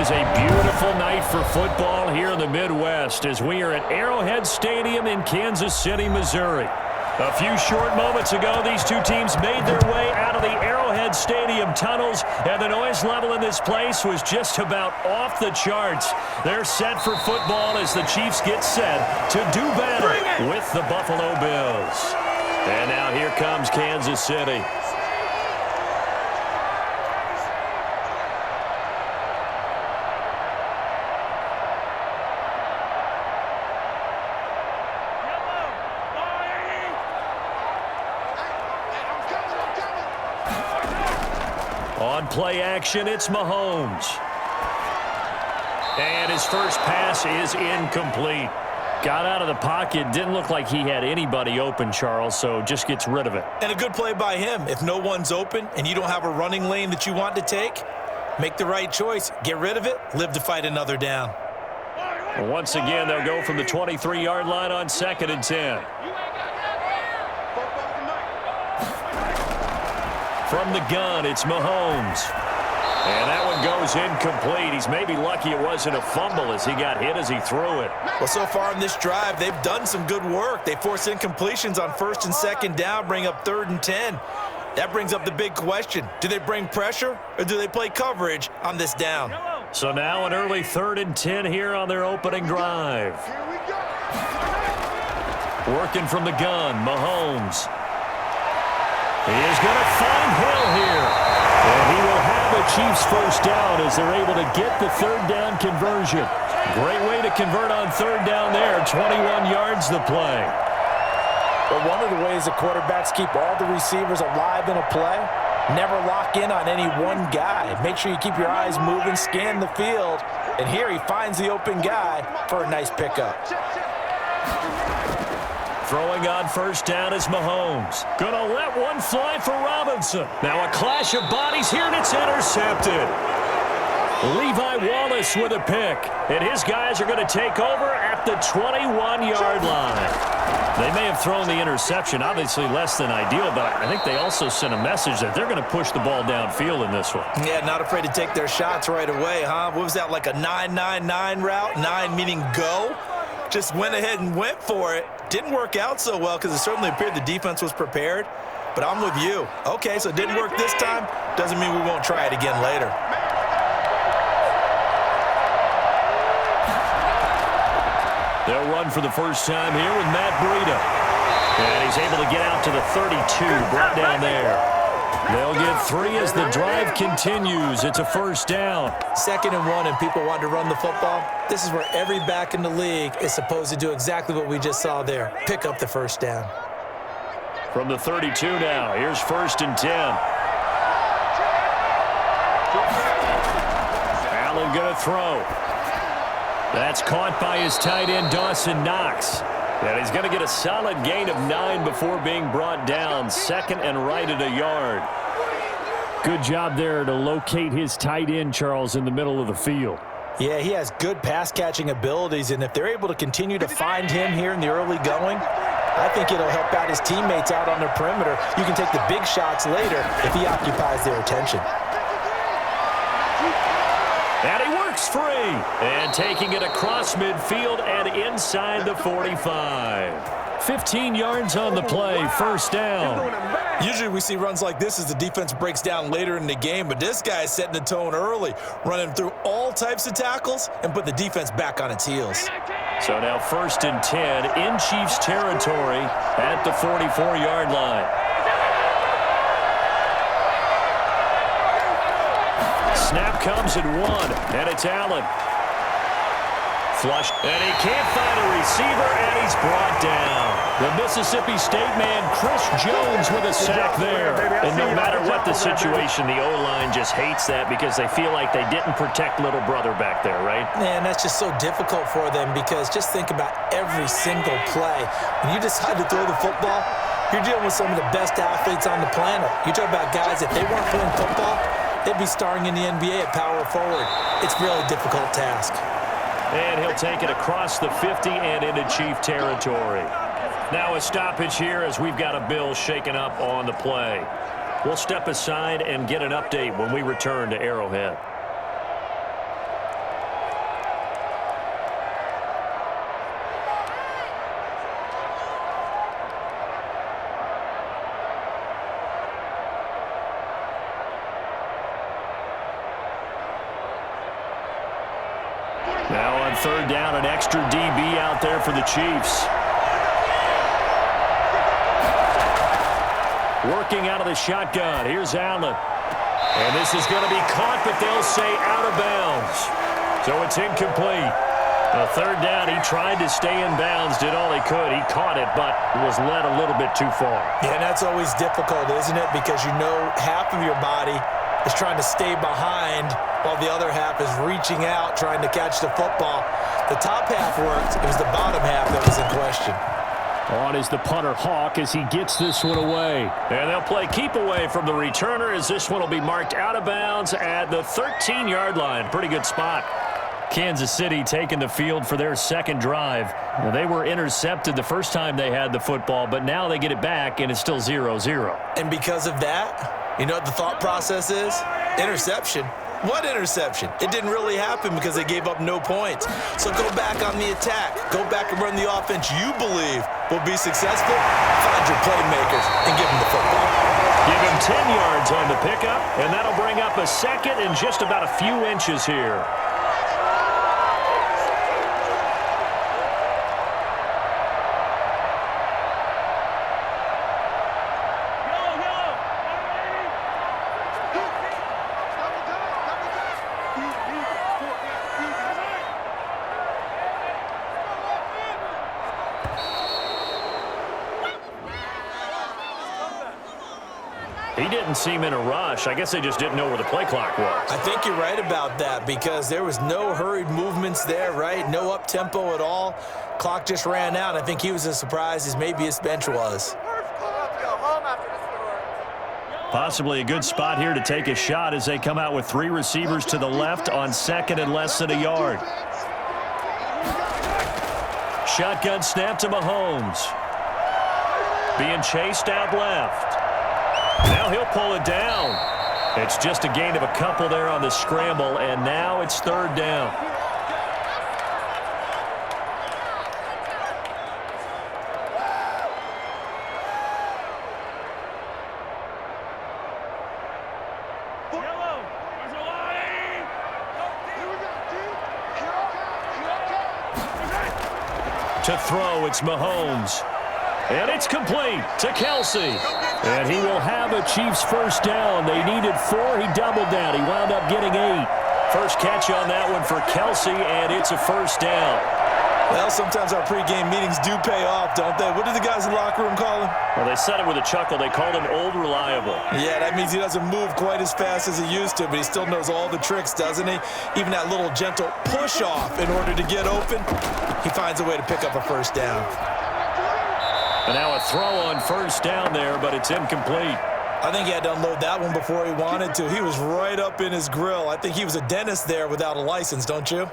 is a beautiful night for football here in the Midwest as we are at Arrowhead Stadium in Kansas City, Missouri. A few short moments ago, these two teams made their way out of the Arrowhead Stadium tunnels, and the noise level in this place was just about off the charts. They're set for football as the Chiefs get set to do battle with the Buffalo Bills. And now here comes Kansas City. On play action, it's Mahomes. And his first pass is incomplete. Got out of the pocket, didn't look like he had anybody open, Charles, so just gets rid of it. And a good play by him. If no one's open and you don't have a running lane that you want to take, make the right choice. Get rid of it, live to fight another down. Well, once again, they'll go from the 23-yard line on 2nd and 10. From the gun, it's Mahomes. And that one goes incomplete. He's maybe lucky it wasn't a fumble as he got hit as he threw it. Well, so far in this drive, they've done some good work. They force incompletions on 1st and 2nd down, bring up 3rd and 10. That brings up the big question. Do they bring pressure or do they play coverage on this down? So now an early 3rd and 10 here on their opening drive. Working from the gun, Mahomes. He is going to find Hill here. And he will have the Chiefs first down as they're able to get the 3rd down conversion. Great way to convert on 3rd down there. 21 yards the play. Well, one of the ways the quarterbacks keep all the receivers alive in a play, never lock in on any one guy. Make sure you keep your eyes moving, scan the field. And here he finds the open guy for a nice pickup. Throwing on 1st down is Mahomes. Gonna let one fly for Robinson. Now a clash of bodies here, and it's intercepted. Levi Wallace with a pick. And his guys are going to take over at the 21-yard line. They may have thrown the interception, obviously less than ideal, but I think they also sent a message that they're going to push the ball downfield in this one. Yeah, not afraid to take their shots right away, huh? What was that, like a 9-9-9 route? 9 meaning go? Just went ahead and went for it. Didn't work out so well because it certainly appeared the defense was prepared. But I'm with you. Okay, so it didn't work this time. Doesn't mean we won't try it again later. They'll run for the first time here with Matt Breida. And he's able to get out to the 32, brought down there. They'll get 3 as the drive continues. It's a 1st down. 2nd and 1 and people want to run the football. This is where every back in the league is supposed to do exactly what we just saw there. Pick up the 1st down. From the 32 now, here's 1st and 10. Allen going to throw. That's caught by his tight end, Dawson Knox. And he's going to get a solid gain of 9 before being brought down. 2nd and right at a yard. Good job there to locate his tight end, Charles, in the middle of the field. Yeah, he has good pass-catching abilities, and if they're able to continue to find him here in the early going, I think it'll help out his teammates out on the perimeter. You can take the big shots later if he occupies their attention. And he works free. And taking it across midfield and inside the 45. 15 yards on the play, 1st down. Usually we see runs like this as the defense breaks down later in the game, but this guy is setting the tone early, running through all types of tackles and put the defense back on its heels. So now 1st and 10 in Chiefs territory at the 44-yard line. Snap comes at 1, and it's Allen. Flush, and he can't find a receiver, and he's brought down. The Mississippi State man, Chris Jones, with a sack there. And no matter what the situation, the O-line just hates that because they feel like they didn't protect little brother back there, right? Man, that's just so difficult for them because just think about every single play. When you decide to throw the football, you're dealing with some of the best athletes on the planet. You talk about guys, if they weren't playing football, they'd be starring in the NBA at power forward. It's a really difficult task. And he'll take it across the 50 and into Chief territory. Now a stoppage here as we've got a Bill shaken up on the play. We'll step aside and get an update when we return to Arrowhead. Now on third down, an extra DB out there for the Chiefs. Working out of the shotgun. Here's Allen. And this is going to be caught, but they'll say out of bounds. So it's incomplete. The third down, he tried to stay in bounds, did all he could. He caught it, but was led a little bit too far. Yeah, and that's always difficult, isn't it? Because you know half of your body is trying to stay behind while the other half is reaching out, trying to catch the football. The top half worked. It was the bottom half that was in question. On is the punter, Hawk, as he gets this one away. And they'll play keep away from the returner as this one will be marked out of bounds at the 13-yard line. Pretty good spot. Kansas City taking the field for their second drive. Now, they were intercepted the first time they had the football, but now they get it back, and it's still 0-0. And because of that, you know what the thought process is? Interception. What interception? It didn't really happen because they gave up no points. So go back on the attack. Go back and run the offense you believe will be successful. Find your playmakers and give them the football. Give him 10 yards on the pickup, and that'll bring up a second and just about a few inches here. He didn't seem in a rush. I guess they just didn't know where the play clock was. I think you're right about that because there was no hurried movements there, right? No up-tempo at all. Clock just ran out. I think he was as surprised as maybe his bench was. Possibly a good spot here to take a shot as they come out with three receivers to the left on second and less than a yard. Shotgun snap to Mahomes. Being chased out left. Now he'll pull it down. It's just a gain of a couple there on the scramble, and now it's third down. To throw, it's Mahomes. And it's complete to Kelsey. And he will have a Chiefs first down. They needed 4. He doubled down. He wound up getting 8. First catch on that one for Kelsey, and it's a first down. Well, sometimes our pregame meetings do pay off, don't they? What did the guys in the locker room call him? Well, they said it with a chuckle. They called him Old Reliable. Yeah, that means he doesn't move quite as fast as he used to, but he still knows all the tricks, doesn't he? Even that little gentle push-off in order to get open, he finds a way to pick up a first down. And now a throw on first down there, but it's incomplete. I think he had to unload that one before he wanted to. He was right up in his grill. I think he was a dentist there without a license, don't you?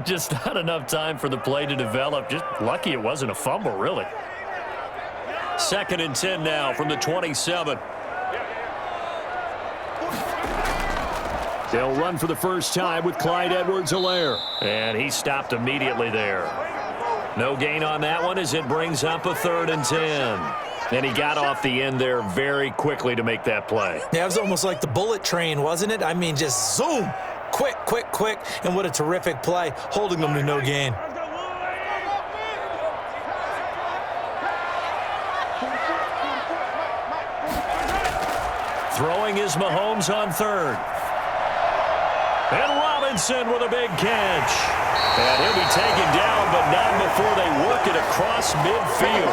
Just not enough time for the play to develop. Just lucky it wasn't a fumble, really. Second and 10 now from the 27. They'll run for the first time with Clyde Edwards-Helaire. And he stopped immediately there. No gain on that one as it brings up a third and 10. And he got off the end there very quickly to make that play. Yeah, it was almost like the bullet train, wasn't it? I mean, just zoom. Quick, quick, quick. And what a terrific play, holding them to no gain. Throwing is Mahomes on third. And Robinson with a big catch. And he'll be taken down, but not before they work it across midfield.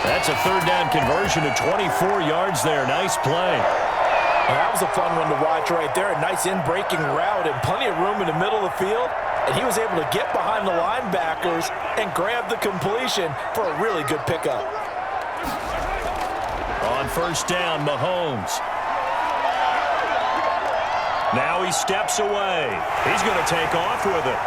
That's a third down conversion to 24 yards there. Nice play. Well, that was a fun one to watch right there. A nice in-breaking route and plenty of room in the middle of the field. And he was able to get behind the linebackers and grab the completion for a really good pickup. On first down, Mahomes. Now he steps away. He's going to take off with it.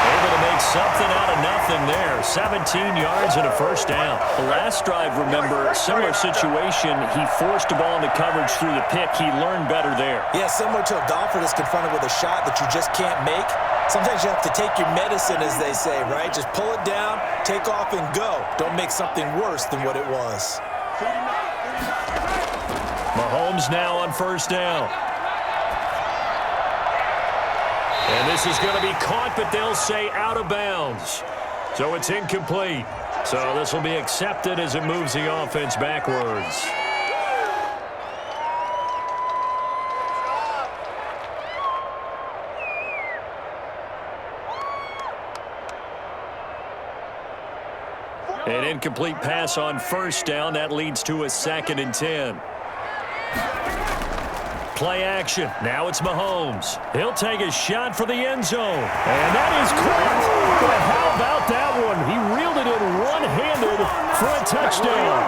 Able to make something out of nothing there. 17 yards and a first down. The last drive, remember, similar situation. He forced the ball into coverage through the pick. He learned better there. Yeah, similar to a golfer that's confronted with a shot that you just can't make. Sometimes you have to take your medicine, as they say, right? Just pull it down, take off, and go. Don't make something worse than what it was. Mahomes now on first down. And this is going to be caught, but they'll say out of bounds. So it's incomplete. So this will be accepted as it moves the offense backwards. An incomplete pass on first down. That leads to a 2nd and 10. Play action. Now it's Mahomes. He'll take a shot for the end zone. And that is caught. But how about that one? He reeled it in one-handed for a touchdown.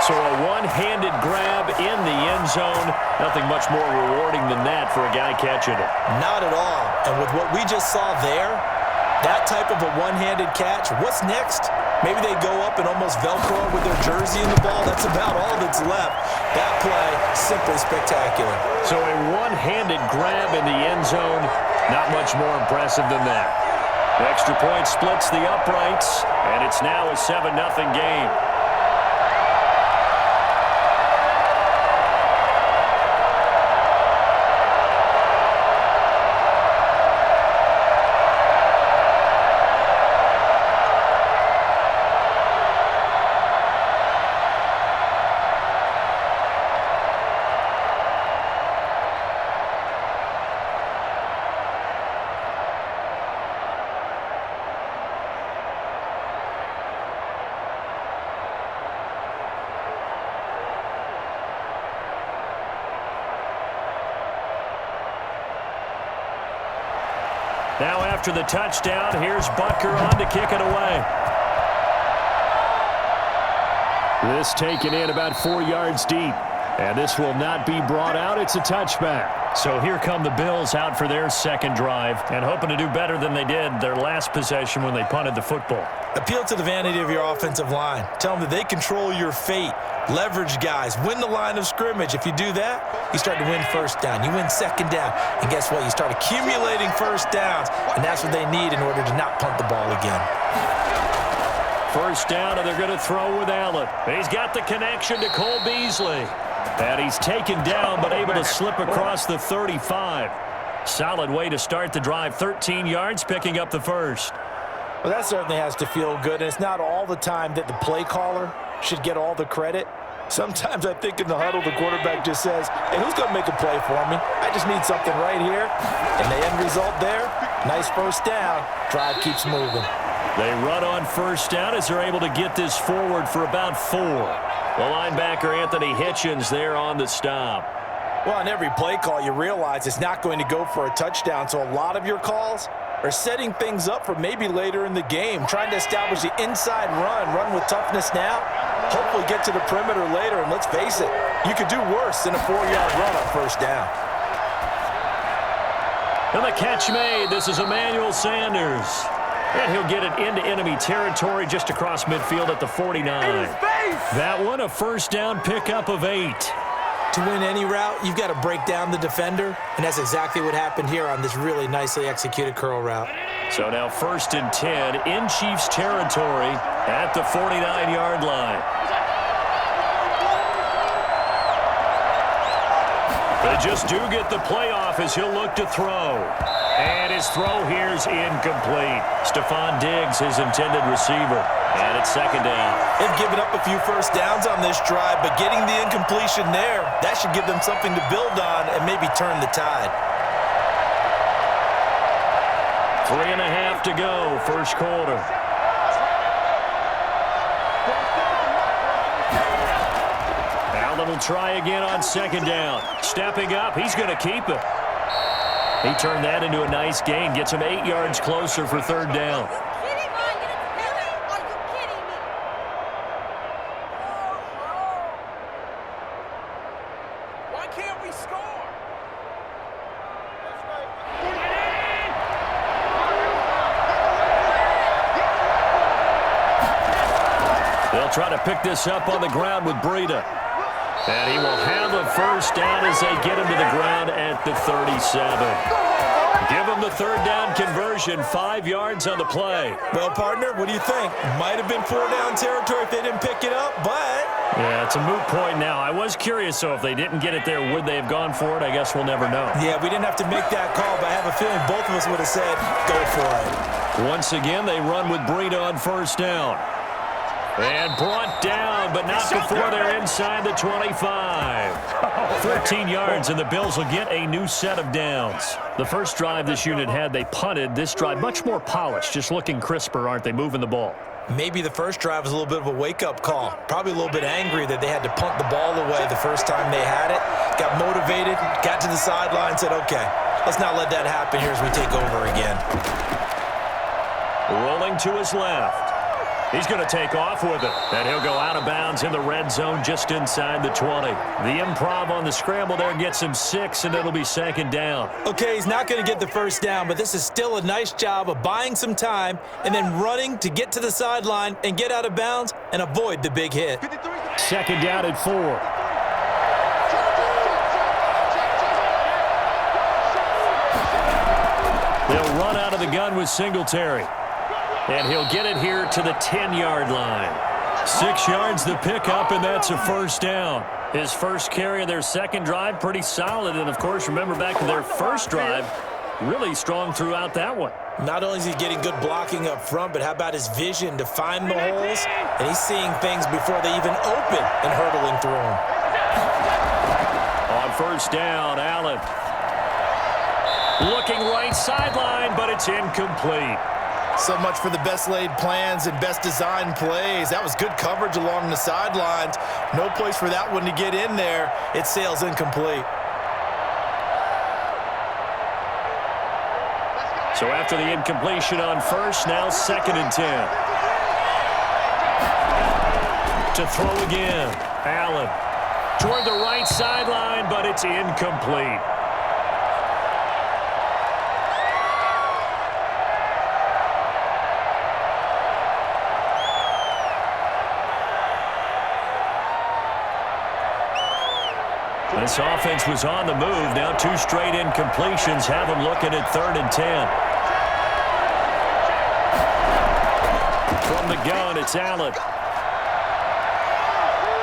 So a one-handed grab in the end zone. Nothing much more rewarding than that for a guy catching it. Not at all. And with what we just saw there, that type of a one-handed catch, what's next? Maybe they go up and almost Velcro with their jersey in the ball. That's about all that's left. That play, simply spectacular. So a one-handed grab in the end zone, not much more impressive than that. The extra point splits the uprights, and it's now a 7-0 game. Now after the touchdown, here's Butker on to kick it away. This taken in about 4 yards deep. And this will not be brought out. It's a touchback. So here come the Bills out for their second drive and hoping to do better than they did their last possession when they punted the football. Appeal to the vanity of your offensive line. Tell them that they control your fate. Leverage guys. Win the line of scrimmage. If you do that, you start to win first down. You win second down. And guess what? You start accumulating first downs. And that's what they need in order to not punt the ball again. First down, and they're going to throw with Allen. He's got the connection to Cole Beasley. And he's taken down, but able to slip across the 35. Solid way to start the drive. 13 yards, picking up the first. Well, that certainly has to feel good. And it's not all the time that the play caller should get all the credit. Sometimes I think in the huddle, the quarterback just says, hey, who's going to make a play for me? I just need something right here. And the end result there, nice first down. Drive keeps moving. They run on first down as they're able to get this forward for about 4. The linebacker, Anthony Hitchens, there on the stop. Well, on every play call, you realize it's not going to go for a touchdown. So a lot of your calls are setting things up for maybe later in the game, trying to establish the inside run with toughness now, hopefully get to the perimeter later. And let's face it, you could do worse than a 4-yard run on first down. And the catch made. This is Emmanuel Sanders. And he'll get it into enemy territory just across midfield at the 49. That one, a first down pickup of 8. To win any route, you've got to break down the defender, and that's exactly what happened here on this really nicely executed curl route. So now 1st and 10 in Chiefs territory at the 49-yard line. They just do get the playoff as he'll look to throw. And his throw here is incomplete. Stephon Diggs, his intended receiver. And it's 2nd down. They've given up a few first downs on this drive, but getting the incompletion there, that should give them something to build on and maybe turn the tide. 3.5 to go, first quarter. Allen will try again on 2nd down. Stepping up, he's going to keep it. He turned that into a nice gain, gets him 8 yards closer for 3rd down. Why can't we score? They'll try to pick this up on the ground with Breida. And he will have a first down as they get him to the ground at the 37. Give him the 3rd down conversion, 5 yards on the play. Well, partner, what do you think? Might have been 4-down territory if they didn't pick it up, but Yeah, it's a moot point now. I was curious, so if they didn't get it there, would they have gone for it? I guess we'll never know. Yeah, we didn't have to make that call, but I have a feeling both of us would have said, go for it. Once again, they run with Breida on first down. And brought down, but not before they're inside the 25. 13 yards, and the Bills will get a new set of downs. The first drive this unit had, they punted. This drive, much more polished, just looking crisper, aren't they, moving the ball? Maybe the first drive was a little bit of a wake-up call. Probably a little bit angry that they had to punt the ball away the first time they had it. Got motivated, got to the sideline, said, okay, let's not let that happen here as we take over again. Rolling to his left. He's going to take off with it, and he'll go out of bounds in the red zone just inside the 20. The improv on the scramble there gets him 6, and it'll be second down. Okay, he's not going to get the first down, but this is still a nice job of buying some time and then running to get to the sideline and get out of bounds and avoid the big hit. Second down at 4. They'll run out of the gun with Singletary. And he'll get it here to the 10-yard line. 6 yards the pickup, and that's a first down. His first carry of their second drive, pretty solid. And, of course, remember back to their first drive, really strong throughout that one. Not only is he getting good blocking up front, but how about his vision to find the holes? And he's seeing things before they even open and hurdling through them. On first down, Allen. Looking right sideline, but it's incomplete. So much for the best laid plans and best designed plays. That was good coverage along the sidelines. No place for that one to get in there. It sails incomplete. So after the incompletion on first, now second and 10. To throw again. Allen toward the right sideline, but it's incomplete. This offense was on the move. Now 2 straight incompletions have them looking at 3rd and 10. From the gun, it's Allen.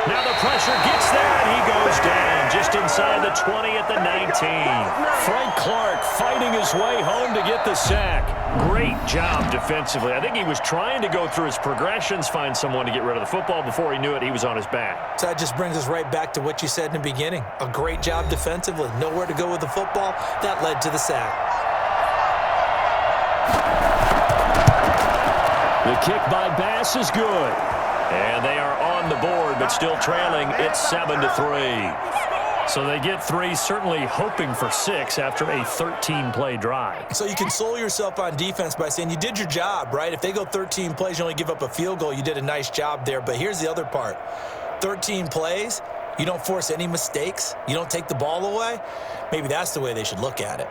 Now the pressure gets there, and he goes down just inside the 20 at the 19. Frank Clark fighting his way home to get the sack. Great job defensively. I think he was trying to go through his progressions, find someone to get rid of the football. Before he knew it, he was on his back. So that just brings us right back to what you said in the beginning. A great job defensively. Nowhere to go with the football. That led to the sack. The kick by Bass is good. And they are on the board, but still trailing. It's 7-3. So they get 3, certainly hoping for 6 after a 13-play drive. So you console yourself on defense by saying you did your job, right? If they go 13 plays, you only give up a field goal, you did a nice job there. But here's the other part. 13 plays, you don't force any mistakes, you don't take the ball away. Maybe that's the way they should look at it.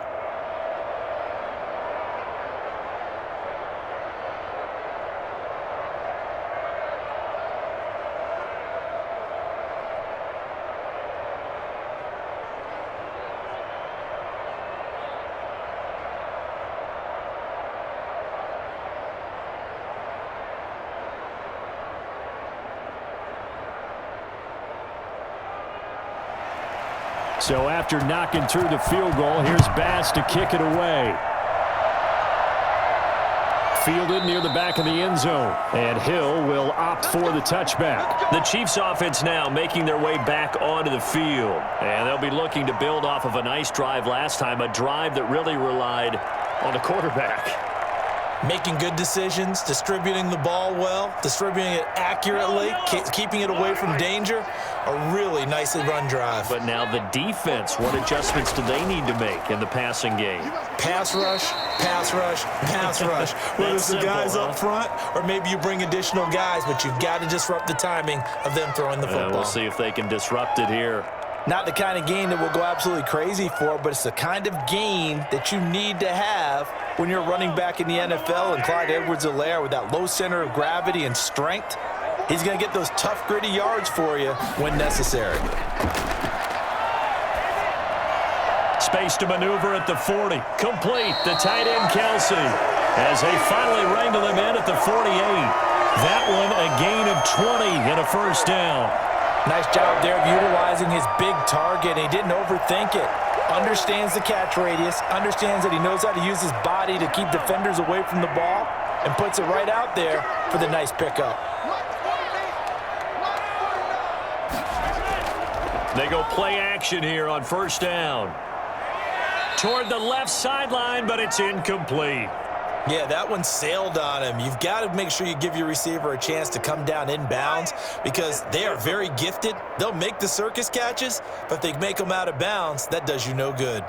So after knocking through the field goal, here's Bass to kick it away. Fielded near the back of the end zone. And Hill will opt for the touchback. The Chiefs offense now making their way back onto the field. And they'll be looking to build off of a nice drive last time, a drive that really relied on the quarterback. Making good decisions, distributing the ball well, distributing it accurately, keeping it away from danger. A really nicely run drive. But now the defense, what adjustments do they need to make in the passing game? Pass rush, pass rush, pass rush. Whether it's the guys up front or maybe you bring additional guys, but you've got to disrupt the timing of them throwing the football. We'll see if they can disrupt it here. Not the kind of game that we'll go absolutely crazy for, but it's the kind of game that you need to have when you're running back in the NFL. And Clyde Edwards-Helaire, with that low center of gravity and strength, he's going to get those tough, gritty yards for you when necessary. Space to maneuver at the 40. Complete. The tight end, Kelsey, as they finally wrangle him in at the 48. That one a gain of 20 and a first down. Nice job there of utilizing his big target. He didn't overthink it. Understands the catch radius, understands that he knows how to use his body to keep defenders away from the ball, and puts it right out there for the nice pickup. They go play action here on first down. Toward the left sideline, but it's incomplete. Yeah, that one sailed on him. You've got to make sure you give your receiver a chance to come down inbounds because they are very gifted. They'll make the circus catches, but if they make them out of bounds, that does you no good.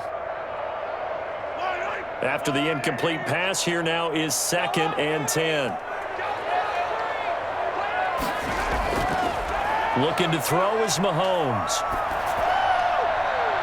After the incomplete pass, here now is 2nd and 10. Looking to throw is Mahomes.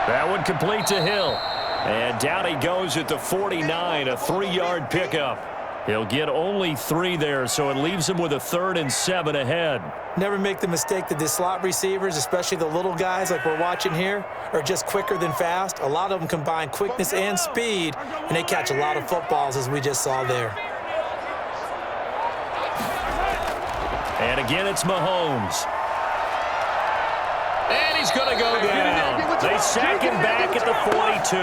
That one complete to Hill. And down he goes at the 49, a 3-yard pickup. He'll get only 3 there, so it leaves him with a 3rd and 7 ahead. Never make the mistake that the slot receivers, especially the little guys like we're watching here, are just quicker than fast. A lot of them combine quickness and speed, and they catch a lot of footballs, as we just saw there. And again, it's Mahomes. And he's going to go down. They sack him back at the 42.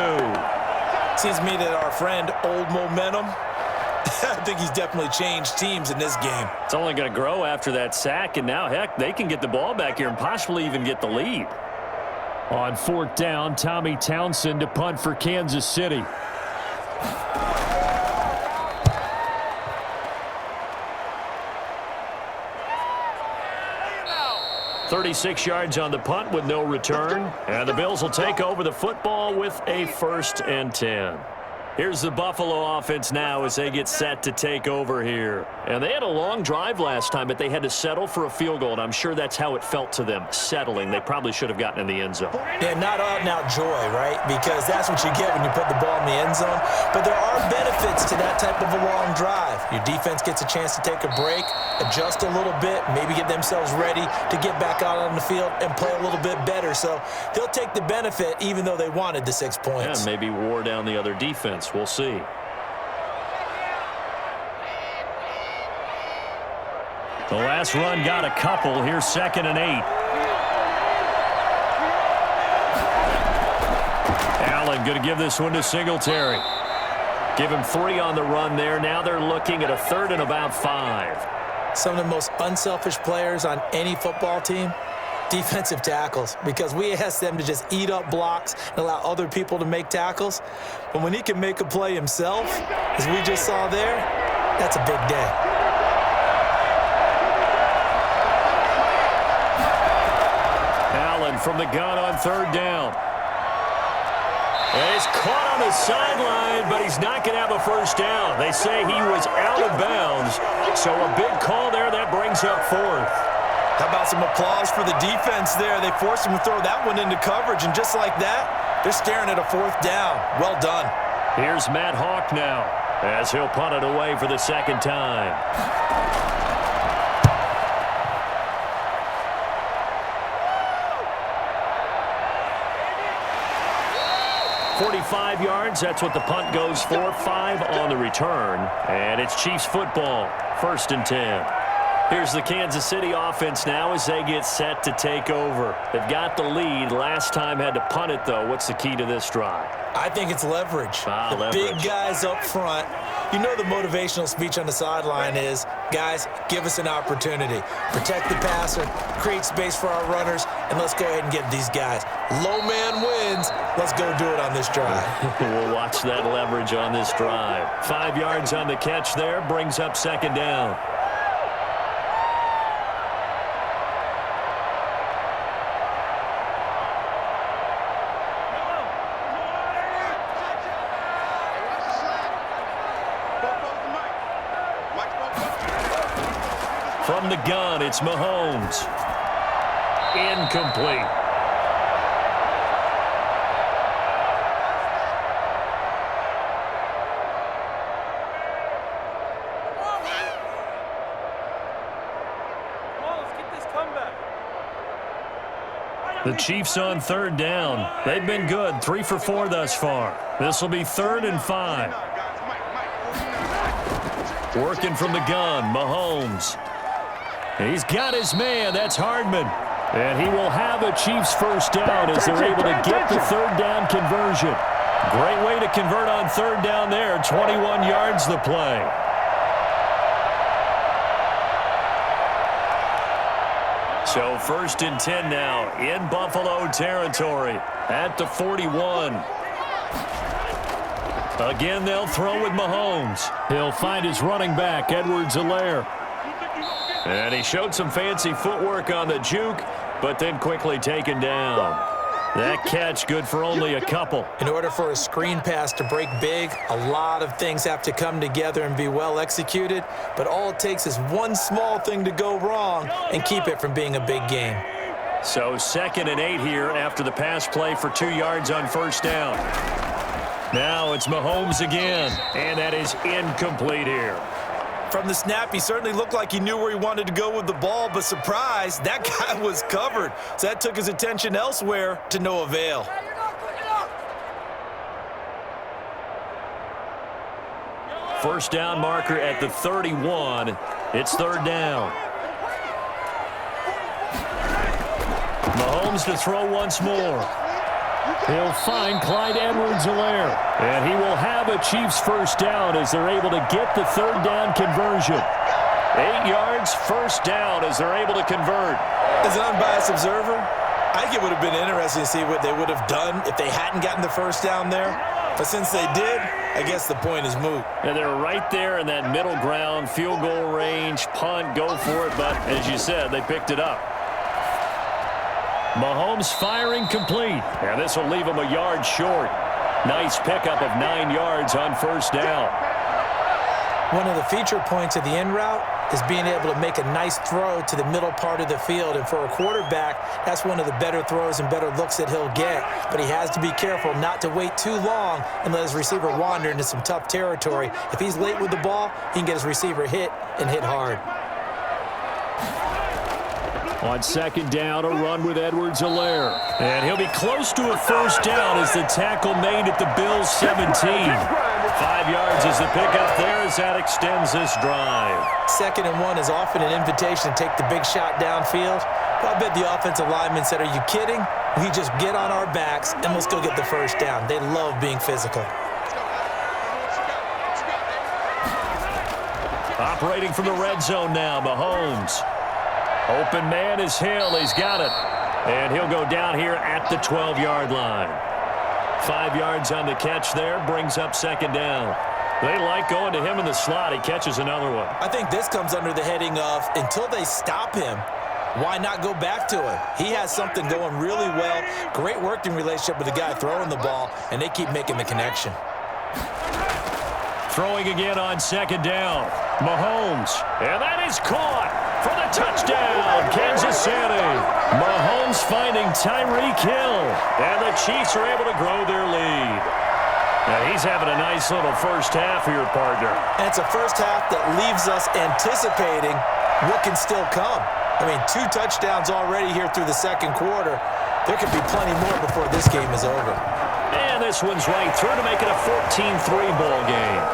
Seems to me that our friend, Old Momentum, I think he's definitely changed teams in this game. It's only going to grow after that sack, and now, heck, they can get the ball back here and possibly even get the lead. On 4th down, Tommy Townsend to punt for Kansas City. 36 yards on the punt with no return. And the Bills will take over the football with a 1st and 10. Here's the Buffalo offense now as they get set to take over here. And they had a long drive last time, but they had to settle for a field goal, and I'm sure that's how it felt to them, settling. They probably should have gotten in the end zone. Yeah, not out-and-out joy, right? Because that's what you get when you put the ball in the end zone. But there are benefits to that type of a long drive. Your defense gets a chance to take a break, adjust a little bit, maybe get themselves ready to get back out on the field and play a little bit better. So they'll take the benefit even though they wanted the 6 points. Yeah, maybe wore down the other defense. We'll see. The last run got a couple. Here's 2nd and 8. Allen going to give this one to Singletary. Give him 3 on the run there. Now they're looking at a 3rd and about 5. Some of the most unselfish players on any football team, defensive tackles, because we ask them to just eat up blocks and allow other people to make tackles. But when he can make a play himself, as we just saw there, that's a big day. Allen from the gun on 3rd down. And he's caught on the sideline, but he's not going to have a 1st down. They say he was out of bounds, so a big call there that brings up 4th. How about some applause for the defense there? They forced him to throw that one into coverage, and just like that, they're staring at a 4th down. Well done. Here's Matt Hawk now as he'll punt it away for the 2nd time. 45 yards, that's what the punt goes for. 5 on the return, and it's Chiefs football, 1st and 10. Here's the Kansas City offense now as they get set to take over. They've got the lead. Last time had to punt it, though. What's the key to this drive? I think it's leverage. Leverage. Big guys up front. You know the motivational speech on the sideline is, guys, give us an opportunity. Protect the passer, create space for our runners, and let's go ahead and get these guys. Low man wins. Let's go do it on this drive. We'll watch that leverage on this drive. 5 yards on the catch there, brings up 2nd down. From the gun, it's Mahomes. Incomplete. The Chiefs on 3rd down. They've been good, 3 for 4 thus far. This will be 3rd and 5. Working from the gun, Mahomes. He's got his man. That's Hardman. And he will have a Chiefs first down as they're able to get the third down conversion. Great way to convert on third down there. 21 yards the play. So 1st and 10 now in Buffalo territory at the 41. Again, they'll throw with Mahomes. He'll find his running back, Edwards-Helaire. And he showed some fancy footwork on the juke, but then quickly taken down. That catch good for only a couple. In order for a screen pass to break big, a lot of things have to come together and be well executed, but all it takes is one small thing to go wrong and keep it from being a big game. So 2nd and 8 here after the pass play for 2 yards on first down. Now it's Mahomes again, and that is incomplete here. From the snap, he certainly looked like he knew where he wanted to go with the ball, but surprise, that guy was covered. So that took his attention elsewhere to no avail. First down marker at the 31. It's third down. Mahomes to throw once more. He'll find Clyde Edwards-Helaire. And he will have a Chiefs first down as they're able to get the third down conversion. 8 yards, first down as they're able to convert. As an unbiased observer, I think it would have been interesting to see what they would have done if they hadn't gotten the first down there. But since they did, I guess the point is moot. And they're right there in that middle ground, field goal range, punt, go for it. But as you said, they picked it up. Mahomes firing complete, and this will leave him a yard short. Nice pickup of 9 yards on first down. One of the feature points of the in route is being able to make a nice throw to the middle part of the field. And for a quarterback, that's one of the better throws and better looks that he'll get. But he has to be careful not to wait too long and let his receiver wander into some tough territory. If he's late with the ball, he can get his receiver hit and hit hard. On second down, a run with Edwards-Helaire. And he'll be close to a first down as the tackle made at the Bills' 17. 5 yards is the pickup there as that extends this drive. 2nd and 1 is often an invitation to take the big shot downfield. But I bet the offensive lineman said, "Are you kidding? We just get on our backs and let's go get the first down." They love being physical. Operating from the red zone now, Mahomes. Open man is Hill. He's got it. And he'll go down here at the 12-yard line. 5 yards on the catch there. Brings up second down. They like going to him in the slot. He catches another one. I think this comes under the heading of until they stop him, why not go back to him? He has something going really well. Great working relationship with the guy throwing the ball, and they keep making the connection. Throwing again on second down. Mahomes. And that is caught for the touchdown, Kansas City. Mahomes finding Tyreek Hill. And the Chiefs are able to grow their lead. And he's having a nice little first half here, partner. And it's a first half that leaves us anticipating what can still come. I mean, 2 touchdowns already here through the second quarter. There could be plenty more before this game is over. And this one's right through to make it a 14-3 ball game.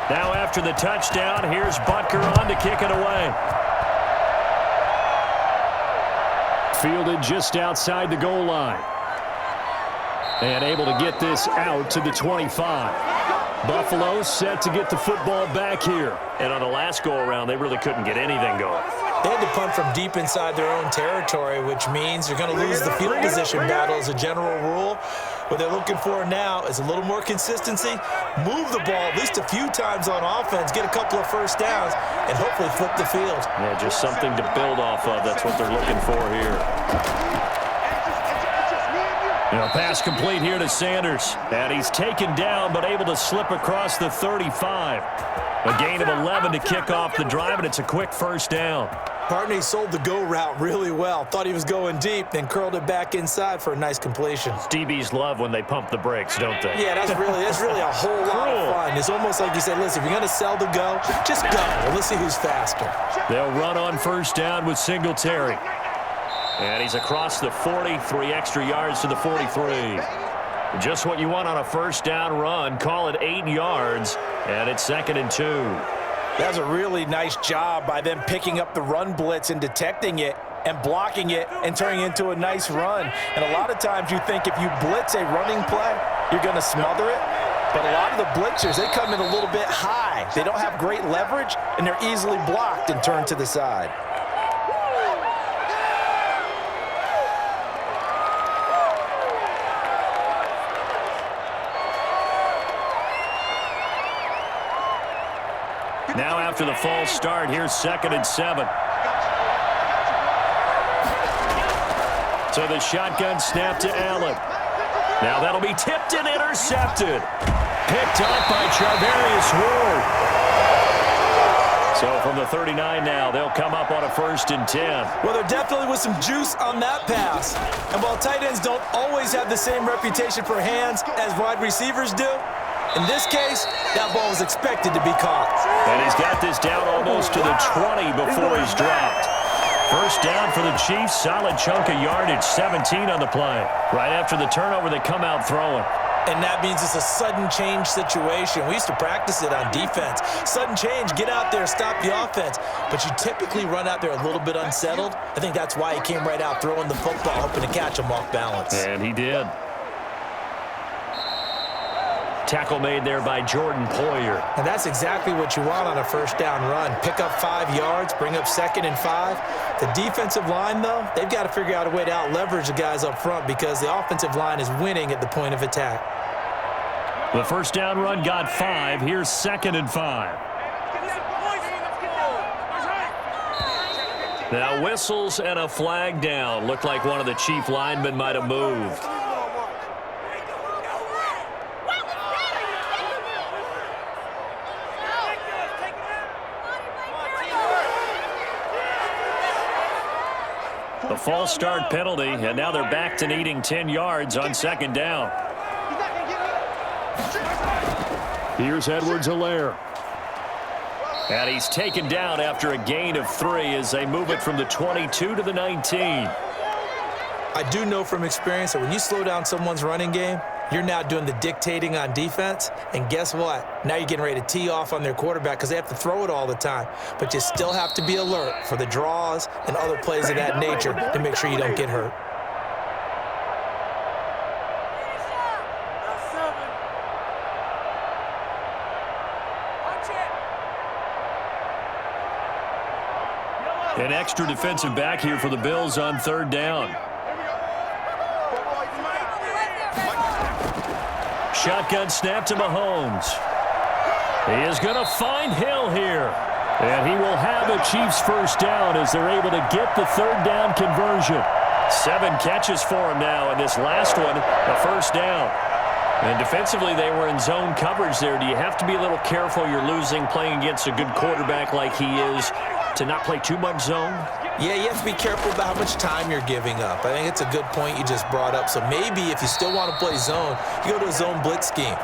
Now after the touchdown, here's Butker on to kick it away. Fielded just outside the goal line. And able to get this out to the 25. Buffalo set to get the football back here. And on the last go-around, they really couldn't get anything going. They had to punt from deep inside their own territory, which means you're going to lose the field position battle as a general rule. What they're looking for now is a little more consistency, move the ball at least a few times on offense, get a couple of first downs, and hopefully flip the field. Yeah, just something to build off of. That's what they're looking for here. Pass complete here to Sanders. And he's taken down but able to slip across the 35. A gain of 11 to kick off the drive, and it's a quick first down. Partner, he sold the go route really well. Thought he was going deep, then curled it back inside for a nice completion. DBs love when they pump the brakes, don't they? Yeah, that's really a whole lot of fun. It's almost like you said, listen, if you're going to sell the go, just go. Well, let's see who's faster. They'll run on first down with Singletary. And he's across the 40, 3 extra yards to the 43. Just what you want on a first down run. Call it 8 yards, and it's 2nd and 2. That's a really nice job by them picking up the run blitz and detecting it and blocking it and turning it into a nice run. And a lot of times you think if you blitz a running play, you're going to smother it. But a lot of the blitzers, they come in a little bit high. They don't have great leverage, and they're easily blocked and turned to the side. Now after the false start, here's 2nd and 7. So the shotgun snap to Allen. Now that'll be tipped and intercepted. Picked up by Charvarius Ward. So from the 39 now, they'll come up on a 1st and 10. Well, there definitely was some juice on that pass. And while tight ends don't always have the same reputation for hands as wide receivers do, in this case, that ball was expected to be caught. And he's got this down almost to the 20 before he's dropped. First down for the Chiefs. Solid chunk of yardage, 17 on the play. Right after the turnover, they come out throwing. And that means it's a sudden change situation. We used to practice it on defense. Sudden change, get out there, stop the offense. But you typically run out there a little bit unsettled. I think that's why he came right out throwing the football, hoping to catch him off balance. And he did. Tackle made there by Jordan Poyer. And that's exactly what you want on a first down run. Pick up 5 yards, bring up 2nd and 5. The defensive line, though, they've got to figure out a way to out-leverage the guys up front because the offensive line is winning at the point of attack. The first down run got 5. Here's 2nd and 5. Now whistles and a flag down. Looked like one of the Chief linemen might have moved. The false start penalty, and now they're back to needing 10 yards on 2nd down. Here's Edwards-Helaire. And he's taken down after a gain of 3 as they move it from the 22 to the 19. I do know from experience that when you slow down someone's running game, you're now doing the dictating on defense, and guess what? Now you're getting ready to tee off on their quarterback because they have to throw it all the time. But you still have to be alert for the draws and other plays of that nature to make sure you don't get hurt. An extra defensive back here for the Bills on 3rd down. Shotgun snap to Mahomes. He is going to find Hill here. And he will have a Chiefs first down as they're able to get the 3rd down conversion. 7 catches for him now, and this last one, a first down. And defensively, they were in zone coverage there. Do you have to be a little careful you're losing playing against a good quarterback like he is to not play too much zone? Yeah, you have to be careful about how much time you're giving up. I think it's a good point you just brought up. So maybe if you still want to play zone, you go to a zone blitz scheme.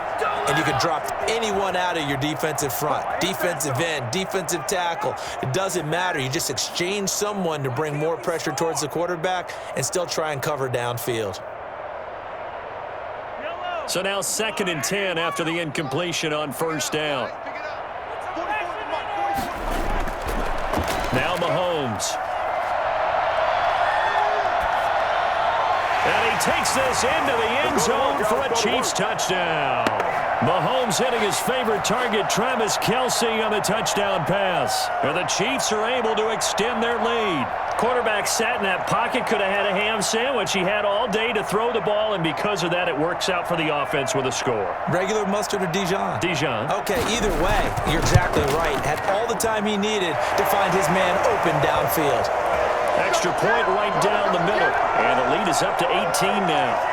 And you can drop anyone out of your defensive front. Defensive end, defensive tackle. It doesn't matter. You just exchange someone to bring more pressure towards the quarterback and still try and cover downfield. So now 2nd and 10 after the incompletion on first down. Now Mahomes. And he takes this into the end zone for a Chiefs touchdown. Mahomes hitting his favorite target, Travis Kelce, on the touchdown pass. And the Chiefs are able to extend their lead. Quarterback sat in that pocket, could have had a ham sandwich. He had all day to throw the ball, and because of that, it works out for the offense with a score. Regular mustard or Dijon? Dijon. Okay, either way, you're exactly right. Had all the time he needed to find his man open downfield. Extra point right down the middle. And the lead is up to 18 now.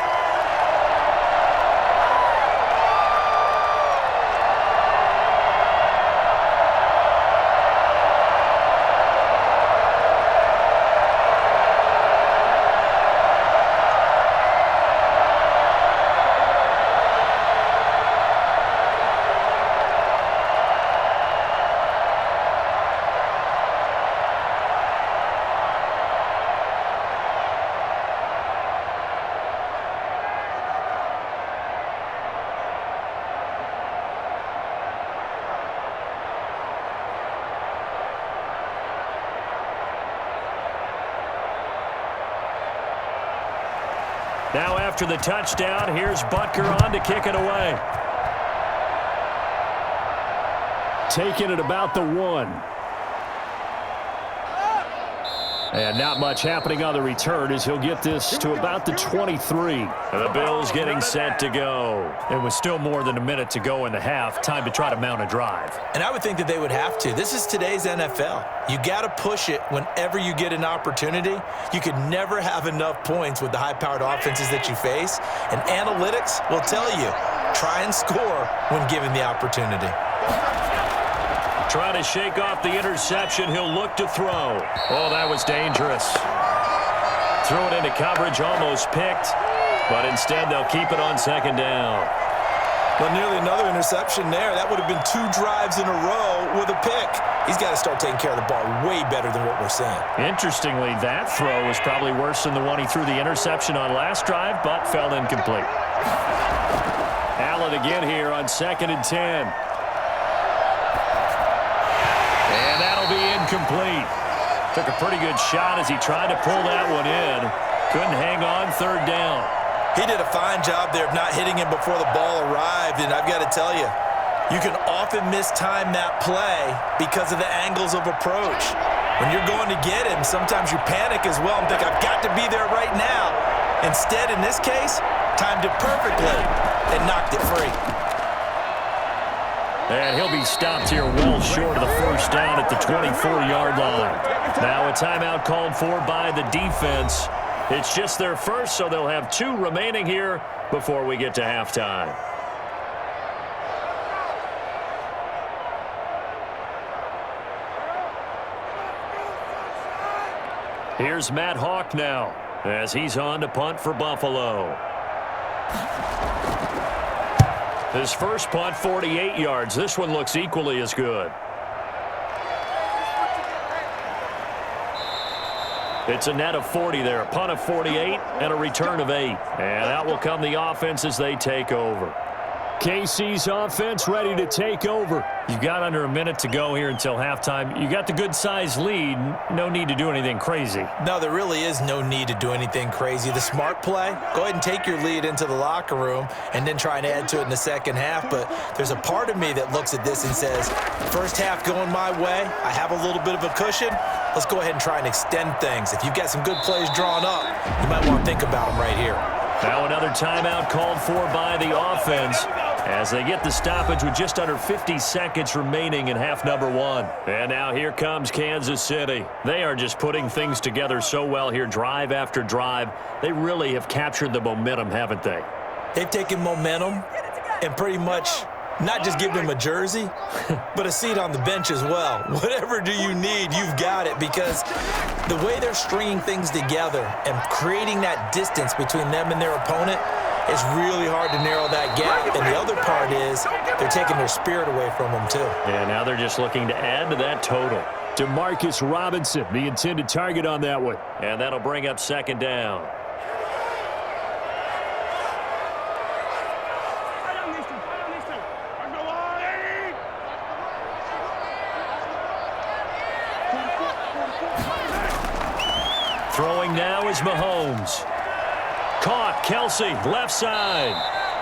Now after the touchdown, here's Butker on to kick it away. Taking it about the 1. And not much happening on the return as he'll get this to about the 23. And the Bills getting set to go. It was still more than a minute to go in the half. Time to try to mount a drive. And I would think that they would have to. This is today's NFL. You got to push it whenever you get an opportunity. You could never have enough points with the high-powered offenses that you face. And analytics will tell you, try and score when given the opportunity. Trying to shake off the interception. He'll look to throw. Oh, that was dangerous. Threw it into coverage, almost picked. But instead, they'll keep it on second down. Well, nearly another interception there. That would have been 2 drives in a row with a pick. He's got to start taking care of the ball way better than what we're seeing. Interestingly, that throw was probably worse than the one he threw the interception on last drive, but fell incomplete. Allen again here on 2nd and 10. And that'll be incomplete. Took a pretty good shot as he tried to pull that one in. Couldn't hang on 3rd down. He did a fine job there of not hitting him before the ball arrived, and I've got to tell you, you can often mistime that play because of the angles of approach. When you're going to get him, sometimes you panic as well and think, I've got to be there right now. Instead, in this case, timed it perfectly and knocked it free. And he'll be stopped here well short of the 1st down at the 24-yard line. Now a timeout called for by the defense. It's just their first, so they'll have 2 remaining here before we get to halftime. Here's Matt Hawk now as he's on to punt for Buffalo. His first punt, 48 yards. This one looks equally as good. It's a net of 40 there, a punt of 48 and a return of 8. And out will come the offense as they take over. KC's offense ready to take over. You've got under a minute to go here until halftime. You got the good-sized lead. No need to do anything crazy. No, there really is no need to do anything crazy. The smart play, go ahead and take your lead into the locker room and then try and add to it in the second half. But there's a part of me that looks at this and says, first half going my way, I have a little bit of a cushion. Let's go ahead and try and extend things. If you've got some good plays drawn up, you might want to think about them right here. Now another timeout called for by the offense as they get the stoppage with just under 50 seconds remaining in half number 1. And now here comes Kansas City. They are just putting things together so well here, drive after drive. They really have captured the momentum, haven't they? They've taken momentum and pretty much not just give them a jersey, but a seat on the bench as well. Whatever do you need, you've got it, because the way they're stringing things together and creating that distance between them and their opponent is really hard to narrow that gap. And the other part is they're taking their spirit away from them, too. Yeah, now they're just looking to add to that total. Demarcus Robinson, the intended target on that one. And that'll bring up 2nd down. Throwing now is Mahomes. Kelsey, left side.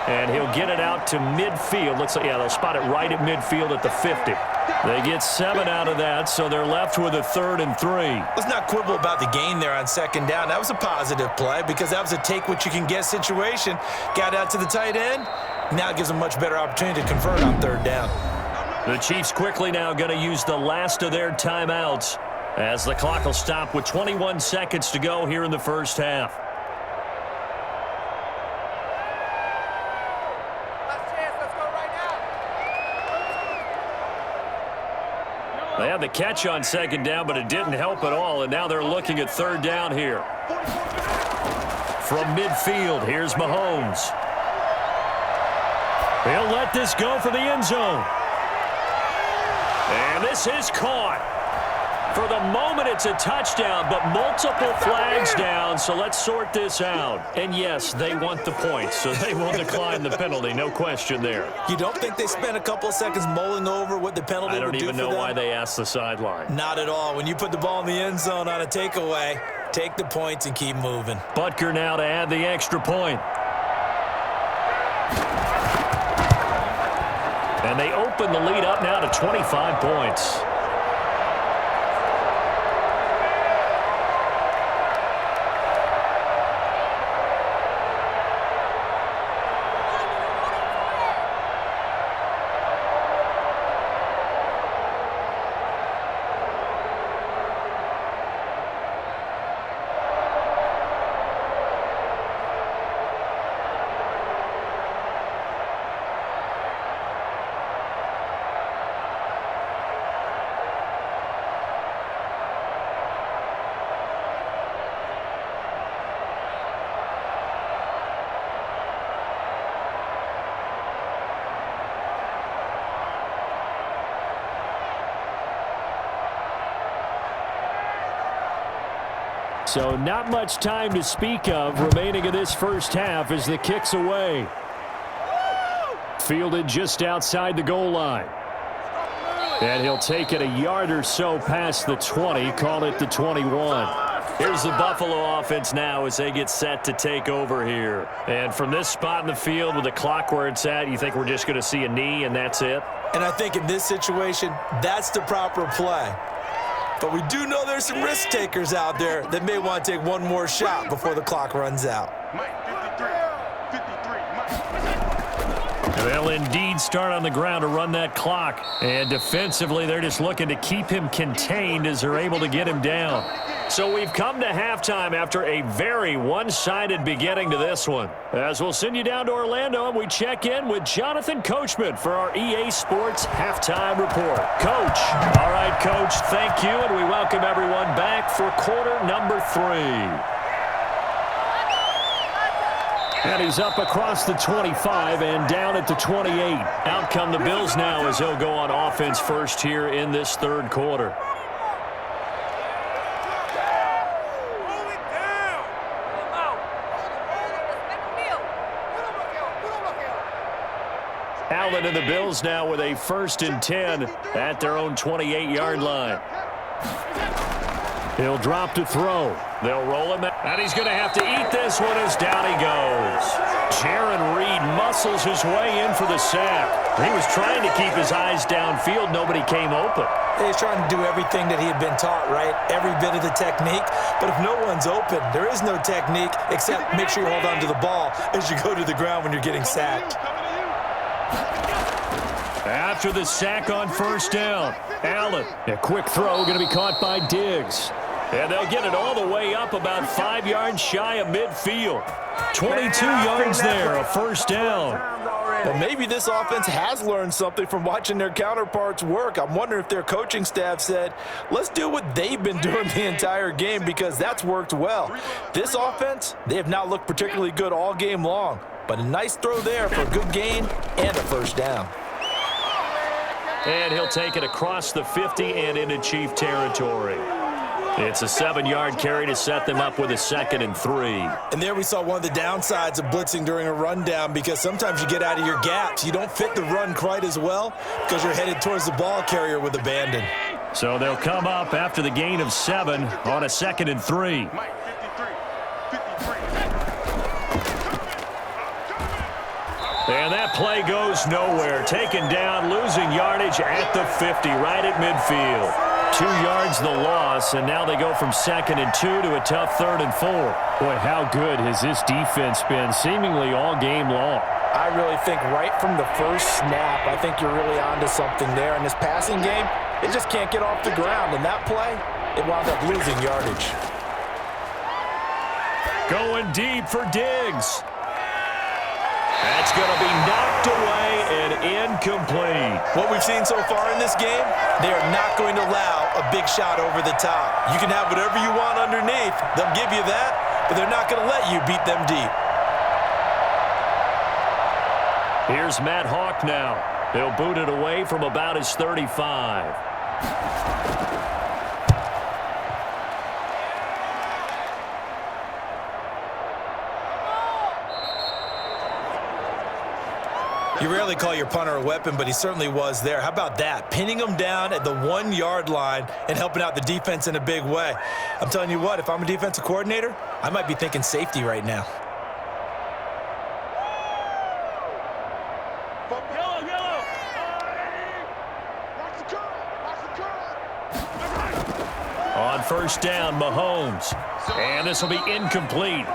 And he'll get it out to midfield. Looks like, yeah, they'll spot it right at midfield at the 50. They get 7 out of that, so they're left with a 3rd and 3. Let's not quibble about the gain there on 2nd down. That was a positive play because that was a take-what-you-can-get situation. Got out to the tight end. Now it gives them a much better opportunity to convert on 3rd down. The Chiefs quickly now going to use the last of their timeouts as the clock will stop with 21 seconds to go here in the first half. They had the catch on 2nd down, but it didn't help at all, and now they're looking at 3rd down here. From midfield, here's Mahomes. He'll let this go for the end zone. And this is caught. For the moment, it's a touchdown, but multiple flags down, so let's sort this out. And yes, they want the points, so they will decline the penalty, no question there. You don't think they spent a couple of seconds mulling over what the penalty would do for them? I don't even know why they asked the sideline. Not at all. When you put the ball in the end zone on a takeaway, take the points and keep moving. Butker now to add the extra point. And they open the lead up now to 25 points. So not much time to speak of remaining in this first half as the kick's away. Fielded just outside the goal line. And he'll take it a yard or so past the 20, call it the 21. Here's the Buffalo offense now as they get set to take over here. And from this spot in the field with the clock where it's at, you think we're just going to see a knee and that's it? And I think in this situation, that's the proper play. But we do know there's some risk takers out there that may want to take one more shot before the clock runs out. They'll indeed start on the ground to run that clock. And defensively, they're just looking to keep him contained as they're able to get him down. So we've come to halftime after a very one-sided beginning to this one. As we'll send you down to Orlando, and we check in with Jonathan Coachman for our EA Sports Halftime Report. Coach. All right, Coach, thank you, and we welcome everyone back for quarter number 3. And he's up across the 25 and down at the 28. Out come the Bills now as he'll go on offense first here in this third quarter. Allen and the Bills now with a 1st and 10 at their own 28-yard line. He'll drop to throw. They'll roll him out. And he's going to have to eat this one as down he goes. Jaron Reed muscles his way in for the sack. He was trying to keep his eyes downfield. Nobody came open. He's trying to do everything that he had been taught, right? Every bit of the technique. But if no one's open, there is no technique except make sure you hold on to the ball as you go to the ground when you're getting sacked. After the sack on 1st down, Allen, a quick throw going to be caught by Diggs. And they'll get it all the way up about 5 yards shy of midfield. 22 yards there, a 1st down. Well, maybe this offense has learned something from watching their counterparts work. I'm wondering if their coaching staff said, let's do what they've been doing the entire game because that's worked well. This offense, they have not looked particularly good all game long. But a nice throw there for a good gain and a 1st down. And he'll take it across the 50 and into Chief territory. It's a 7-yard carry to set them up with a 2nd and 3. And there we saw one of the downsides of blitzing during a rundown because sometimes you get out of your gaps. You don't fit the run quite as well because you're headed towards the ball carrier with abandon. So they'll come up after the gain of 7 on a 2nd and 3. And that play goes nowhere. Taken down, losing yardage at the 50, right at midfield. 2 yards the loss, and now they go from 2nd and 2 to a tough 3rd and 4. Boy, how good has this defense been seemingly all game long? I really think right from the first snap, I think you're really onto something there. In this passing game, it just can't get off the ground. And that play, it wound up losing yardage. Going deep for Diggs. That's going to be knocked away and incomplete. What we've seen so far in this game, they are not going to allow a big shot over the top. You can have whatever you want underneath. They'll give you that, but they're not going to let you beat them deep. Here's Matt Hawk now. He'll boot it away from about his 35. You rarely call your punter a weapon, but he certainly was there. How about that? Pinning him down at the 1-yard line and helping out the defense in a big way. I'm telling you what, if I'm a defensive coordinator, I might be thinking safety right now. On first down, Mahomes. And this will be incomplete.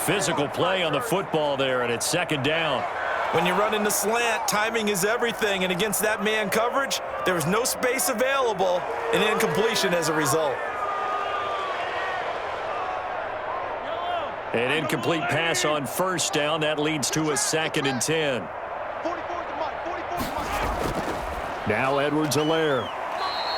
Physical play on the football there, and it's 2nd down. When you run in the slant, timing is everything, and against that man coverage, there was no space available, and incompletion as a result. An incomplete pass on first down. That leads to a 2nd and 10. Now Edwards-Helaire.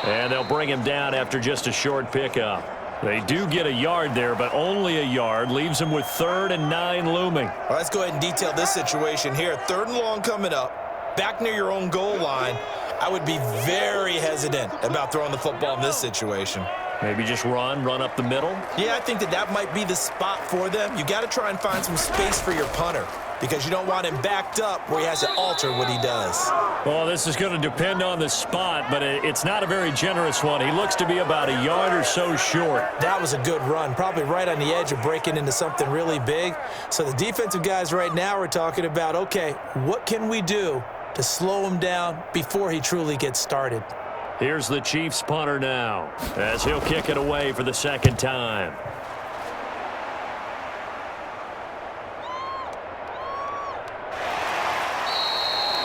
And they'll bring him down after just a short pickup. They do get a yard there, but only a yard. Leaves them with 3rd and 9 looming. Well, let's go ahead and detail this situation here. 3rd and long coming up, back near your own goal line. I would be very hesitant about throwing the football in this situation. Maybe just run up the middle? Yeah, I think that might be the spot for them. You got to try and find some space for your punter because you don't want him backed up where he has to alter what he does. Well, this is going to depend on the spot, but it's not a very generous one. He looks to be about a yard or so short. That was a good run, probably right on the edge of breaking into something really big. So the defensive guys right now are talking about, okay, what can we do to slow him down before he truly gets started? Here's the Chiefs punter now as he'll kick it away for the 2nd time.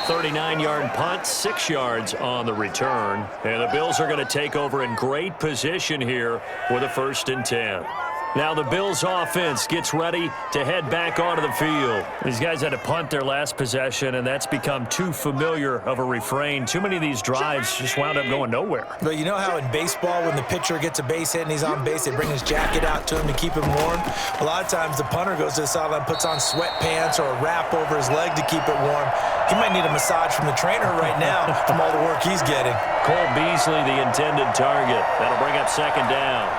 39-yard punt, 6 yards on the return. And the Bills are going to take over in great position here with a 1st and 10. Now the Bills offense gets ready to head back onto the field. These guys had to punt their last possession, and that's become too familiar of a refrain. Too many of these drives just wound up going nowhere. But you know how in baseball when the pitcher gets a base hit and he's on base, they bring his jacket out to him to keep him warm? A lot of times the punter goes to the sideline, puts on sweatpants or a wrap over his leg to keep it warm. He might need a massage from the trainer right now from all the work he's getting. Cole Beasley, the intended target. That'll bring up 2nd down.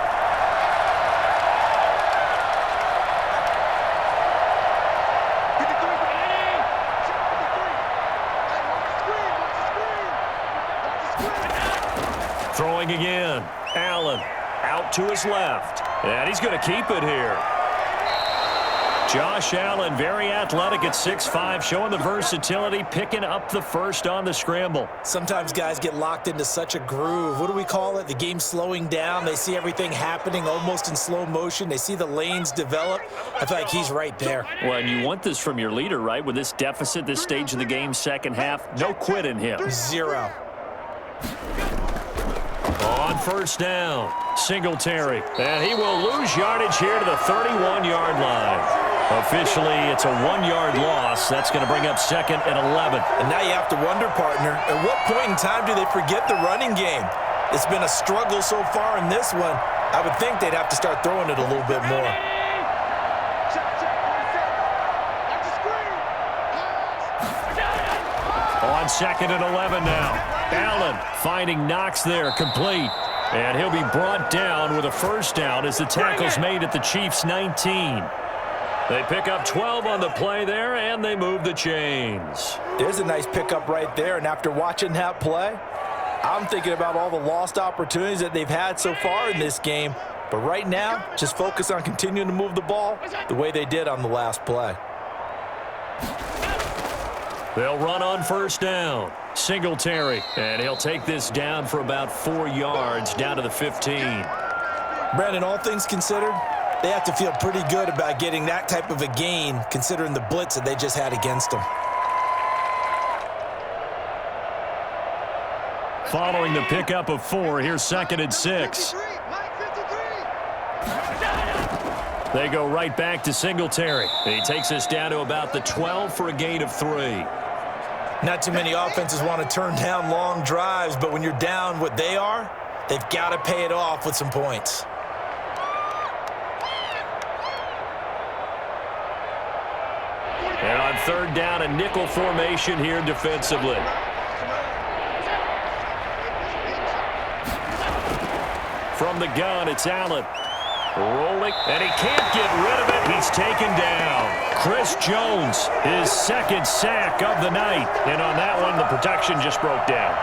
Throwing again. Allen out to his left. And he's going to keep it here. Josh Allen, very athletic at 6'5", showing the versatility, picking up the first on the scramble. Sometimes guys get locked into such a groove. What do we call it? The game slowing down. They see everything happening almost in slow motion. They see the lanes develop. I feel like he's right there. Well, and you want this from your leader, right? With this deficit, this stage of the game, second half, no quit in him. 0. On first down, Singletary. And he will lose yardage here to the 31-yard line. Officially, it's a 1-yard loss. That's going to bring up 2nd and 11. And now you have to wonder, partner, at what point in time do they forget the running game? It's been a struggle so far in this one. I would think they'd have to start throwing it a little bit more. On 2nd and 11 now. Allen finding Knox there, complete. And he'll be brought down with a first down as the tackle's made at the Chiefs' 19. They pick up 12 on the play there, and they move the chains. There's a nice pickup right there, and after watching that play, I'm thinking about all the lost opportunities that they've had so far in this game. But right now, just focus on continuing to move the ball the way they did on the last play. They'll run on first down. Singletary, and he'll take this down for about 4 yards, down to the 15. Brandon, all things considered, they have to feel pretty good about getting that type of a gain, considering the blitz that they just had against them. Following the pickup of 4, here's 2nd and 6. They go right back to Singletary. He takes us down to about the 12 for a gain of 3. Not too many offenses want to turn down long drives, but when you're down what they are, they've got to pay it off with some points. And on 3rd down, a nickel formation here defensively. From the gun, it's Allen. Rolling, and he can't get rid of it. He's taken down. Chris Jones, his 2nd sack of the night. And on that one, the protection just broke down.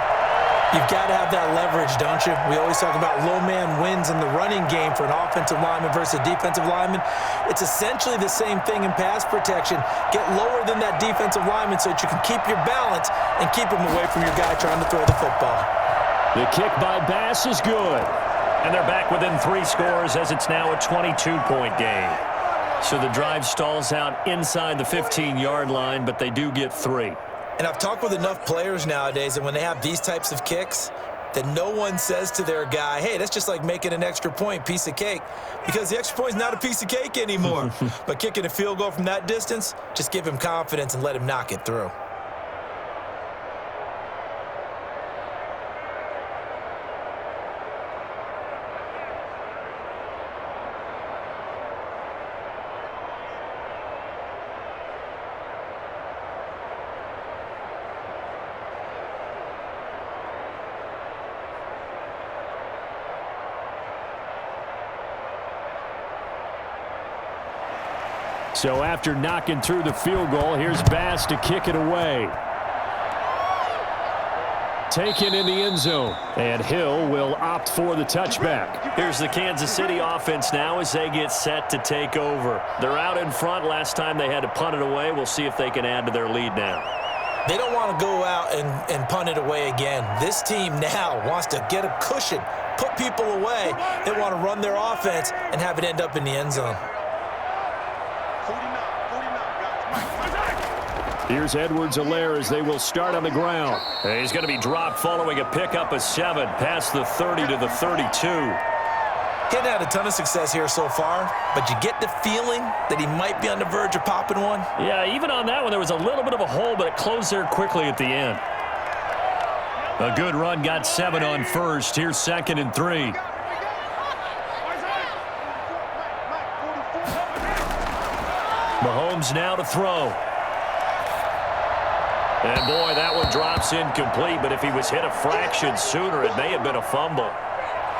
You've got to have that leverage, don't you? We always talk about low man wins in the running game for an offensive lineman versus a defensive lineman. It's essentially the same thing in pass protection. Get lower than that defensive lineman so that you can keep your balance and keep him away from your guy trying to throw the football. The kick by Bass is good. And they're back within 3 scores as it's now a 22-point game. So the drive stalls out inside the 15-yard line, but they do get 3. And I've talked with enough players nowadays that when they have these types of kicks, that no one says to their guy, hey, that's just like making an extra point, piece of cake. Because the extra point is not a piece of cake anymore. But kicking a field goal from that distance, just give him confidence and let him knock it through. So after knocking through the field goal, here's Bass to kick it away. Taken in the end zone, and Hill will opt for the touchback. Here's the Kansas City offense now as they get set to take over. They're out in front. Last time they had to punt it away. We'll see if they can add to their lead now. They don't want to go out and punt it away again. This team now wants to get a cushion, put people away. They want to run their offense and have it end up in the end zone. Here's Edwards-Helaire as they will start on the ground. And he's going to be dropped following a pickup of 7 past the 30 to the 32. He hadn't had a ton of success here so far, but you get the feeling that he might be on the verge of popping one. Yeah, even on that one, there was a little bit of a hole, but it closed there quickly at the end. A good run got 7 on first. Here's 2nd and 3. Mahomes now to throw. And, boy, that one drops incomplete, but if he was hit a fraction sooner, it may have been a fumble.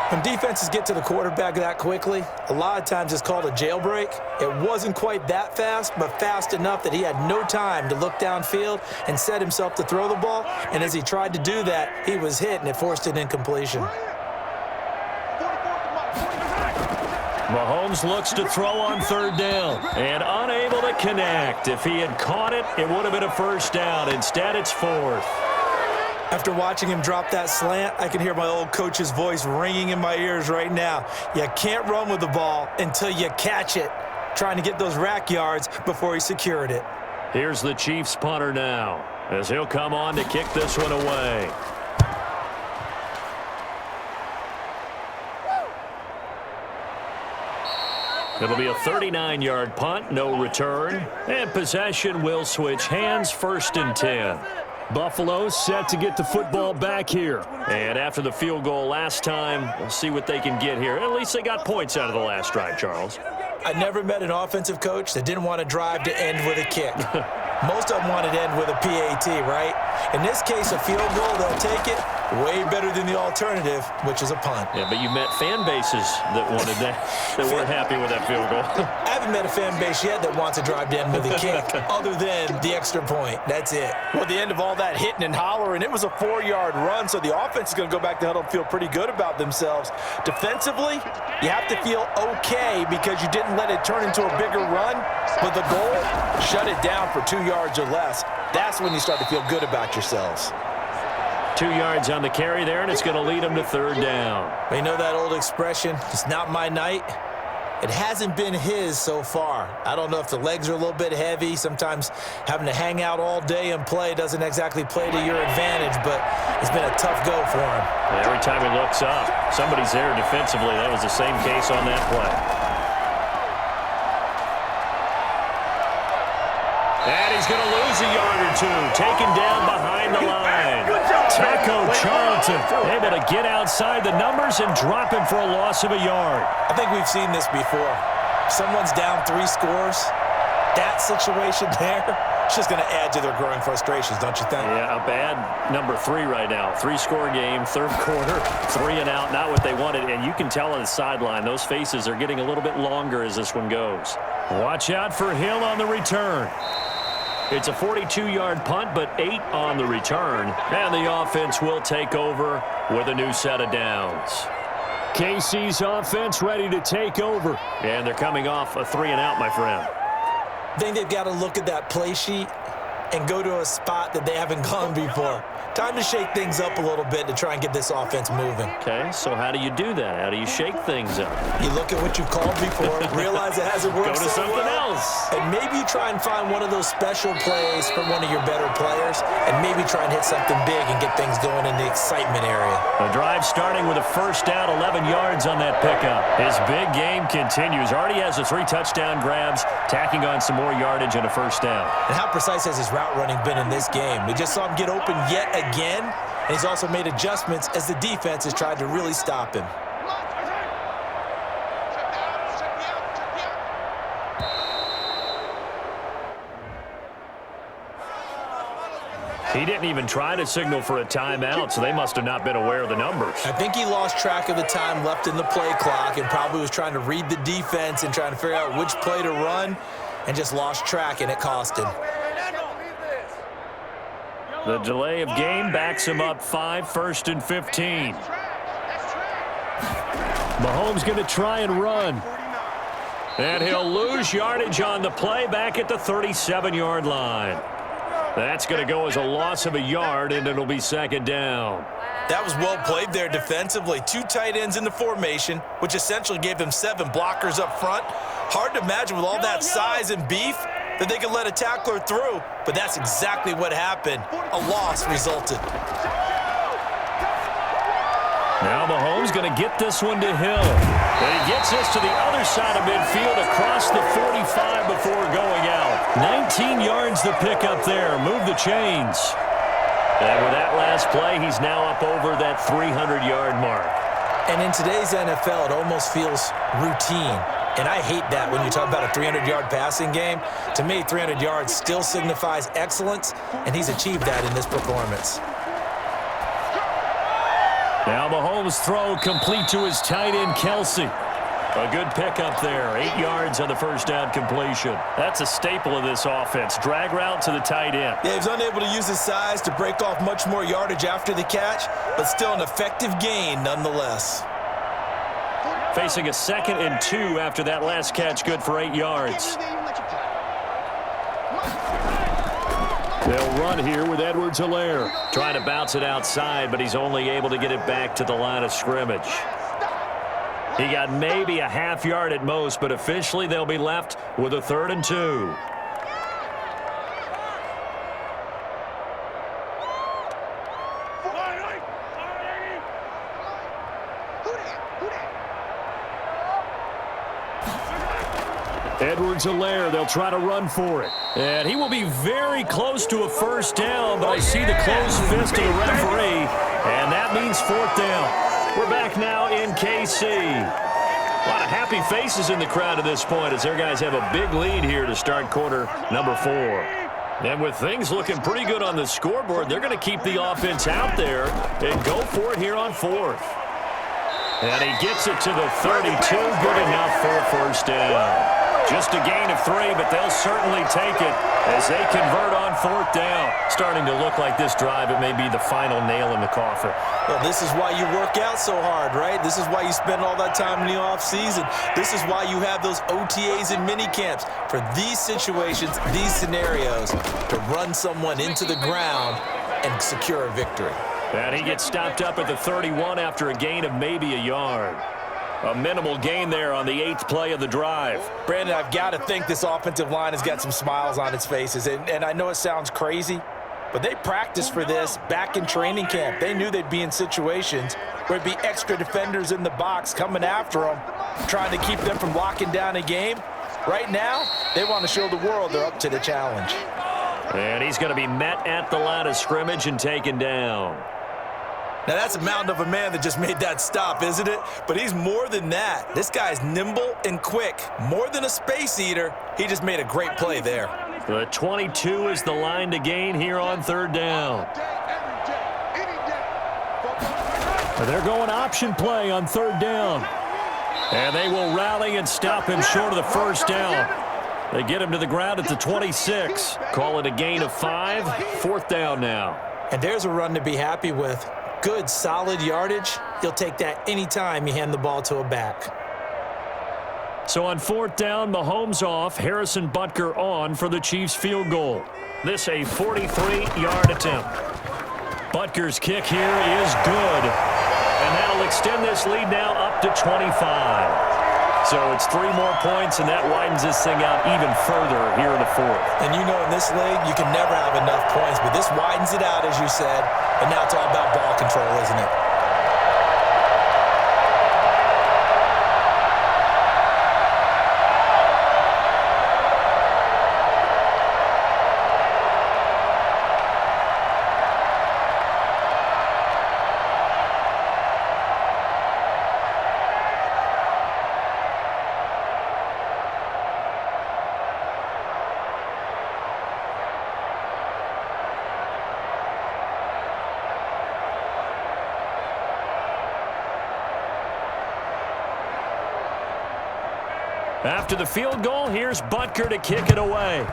When defenses get to the quarterback that quickly, a lot of times it's called a jailbreak. It wasn't quite that fast, but fast enough that he had no time to look downfield and set himself to throw the ball. And as he tried to do that, he was hit, and it forced an incompletion. Mahomes looks to throw on 3rd down and unable to connect. If he had caught it, it would have been a first down. Instead, it's 4th. After watching him drop that slant, I can hear my old coach's voice ringing in my ears right now. You can't run with the ball until you catch it, trying to get those rack yards before he secured it. Here's the Chiefs punter now as he'll come on to kick this one away. It'll be a 39-yard punt, no return, and possession will switch hands, 1st and 10. Buffalo set to get the football back here. And after the field goal last time, we'll see what they can get here. At least they got points out of the last drive, Charles. I never met an offensive coach that didn't want to drive to end with a kick. Most of them wanted to end with a PAT, right? In this case, a field goal, they'll take it. Way better than the alternative, which is a punt. Yeah, but you met fan bases that wanted that, that weren't happy with that field goal. I haven't met a fan base yet that wants to drive to end with a kick, other than the extra point. That's it. Well, at the end of all that hitting and hollering, it was a 4-yard run, so the offense is going to go back to huddle and feel pretty good about themselves. Defensively, you have to feel okay because you didn't let it turn into a bigger run, but the goal, shut it down for 2 yards or less. That's when you start to feel good about yourselves. 2 yards on the carry there, and it's going to lead them to third down. You know that old expression, it's not my night? It hasn't been his so far. I don't know if the legs are a little bit heavy. Sometimes having to hang out all day and play doesn't exactly play to your advantage, but it's been a tough go for him. Every time he looks up, somebody's there defensively. That was the same case on that play. And he's going to lose a yard or two, taken down behind the line. Taco Charlton able to get outside the numbers and drop him for a loss of a yard. I think we've seen this before. Someone's down 3 scores. That situation there, it's just going to add to their growing frustrations, don't you think? Yeah, a bad number 3 right now. 3-score game, third quarter, 3 and out, not what they wanted. And you can tell on the sideline, those faces are getting a little bit longer as this one goes. Watch out for Hill on the return. It's a 42-yard punt, but 8 on the return. And the offense will take over with a new set of downs. KC's offense ready to take over. And they're coming off a 3 and out, my friend. I think they've got to look at that play sheet and go to a spot that they haven't gone before. Time to shake things up a little bit to try and get this offense moving. Okay, so how do you do that? How do you shake things up? You look at what you called before, realize it hasn't worked Go to so something well, else. and maybe you try and find one of those special plays from one of your better players, and maybe try and hit something big and get things going in the excitement area. The drive starting with a first down, 11 yards on that pickup. His big game continues. Already has the 3 touchdown grabs, tacking on some more yardage and a first down. And how precise has his route running been in this game? We just saw him get open yet again, and he's also made adjustments as the defense has tried to really stop him. He didn't even try to signal for a timeout, so they must have not been aware of the numbers. I think he lost track of the time left in the play clock and probably was trying to read the defense and trying to figure out which play to run and just lost track, and it cost him. The delay of game backs him up 5, 1st and 15. Mahomes going to try and run. And he'll lose yardage on the play back at the 37-yard line. That's going to go as a loss of a yard, and it'll be second down. That was well played there defensively. 2 tight ends in the formation, which essentially gave them 7 blockers up front. Hard to imagine with all that size and beef that they could let a tackler through, but that's exactly what happened. A loss resulted. Now Mahomes going to get this one to Hill. And he gets this to the other side of midfield across the 45 before going out. 19 yards to pick up there. Move the chains. And with that last play, he's now up over that 300-yard mark. And in today's NFL, it almost feels routine. And I hate that when you talk about a 300-yard passing game. To me, 300 yards still signifies excellence, and he's achieved that in this performance. Now Mahomes' throw complete to his tight end, Kelsey. A good pickup there. 8 yards on the first down completion. That's a staple of this offense. Drag route to the tight end. Yeah, he was unable to use his size to break off much more yardage after the catch, but still an effective gain nonetheless. Facing a 2nd and 2 after that last catch, good for 8 yards. They'll run here with Edwards-Helaire. Trying to bounce it outside, but he's only able to get it back to the line of scrimmage. He got maybe a half yard at most, but officially they'll be left with a 3rd and 2. Edwards-Helaire, they'll try to run for it. And he will be very close to a first down, but I see the closed fist of the referee, and that means 4th down. We're back now in KC. A lot of happy faces in the crowd at this point as their guys have a big lead here to start quarter number 4. And with things looking pretty good on the scoreboard, they're going to keep the offense out there and go for it here on 4th. And he gets it to the 32. Good enough for a first down. Just a gain of 3, but they'll certainly take it as they convert on 4th down. Starting to look like this drive, it may be the final nail in the coffin. Well, this is why you work out so hard, right? This is why you spend all that time in the offseason. This is why you have those OTAs and mini camps for these situations, these scenarios, to run someone into the ground and secure a victory. And he gets stopped up at the 31 after a gain of maybe a yard. A minimal gain there on the 8th play of the drive. Brandon, I've got to think this offensive line has got some smiles on its faces. And I know it sounds crazy, but they practiced for this back in training camp. They knew they'd be in situations where there'd be extra defenders in the box coming after them, trying to keep them from locking down a game. Right now, they want to show the world they're up to the challenge. And he's going to be met at the line of scrimmage and taken down. Now, that's a mountain of a man that just made that stop, isn't it? But he's more than that. This guy's nimble and quick. More than a space eater, he just made a great play there. The 22 is the line to gain here on 3rd down. They're going option play on 3rd down. And they will rally and stop him short of the 1st down. They get him to the ground at the 26. Call it a gain of 5. 4th down now. And there's a run to be happy with. Good, solid yardage. You'll take that anytime you hand the ball to a back. So on 4th down, Mahomes off, Harrison Butker on for the Chiefs field goal. This a 43-yard attempt. Butker's kick here is good. And that'll extend this lead now up to 25. So it's 3 more points, and that widens this thing out even further here in the 4th. And you know in this league, you can never have enough points, but this widens it out, as you said, and now it's all about ball control, isn't it? After the field goal, here's Butker to kick it away.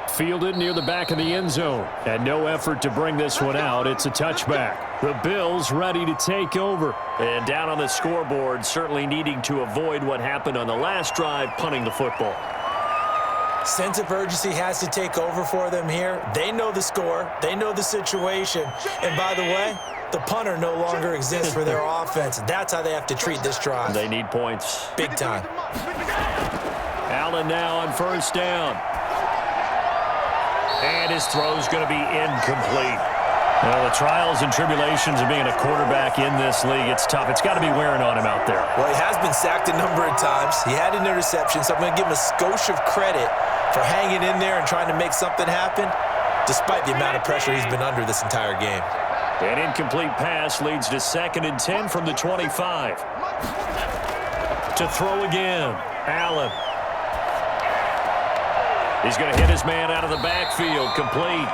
Fielded near the back of the end zone. And no effort to bring this one out. It's a touchback. The Bills ready to take over. And down on the scoreboard, certainly needing to avoid what happened on the last drive, punting the football. Sense of urgency has to take over for them here. They know the score. They know the situation. And by the way, the punter no longer exists for their offense. That's how they have to treat this drive. They need points. Big time. Allen now on 1st down. And his throw's going to be incomplete. Well, the trials and tribulations of being a quarterback in this league, it's tough. It's got to be wearing on him out there. Well, he has been sacked a number of times. He had an interception, so I'm going to give him a skosh of credit for hanging in there and trying to make something happen, despite the amount of pressure he's been under this entire game. An incomplete pass leads to 2nd and 10 from the 25. To throw again, Allen. He's going to hit his man out of the backfield, complete.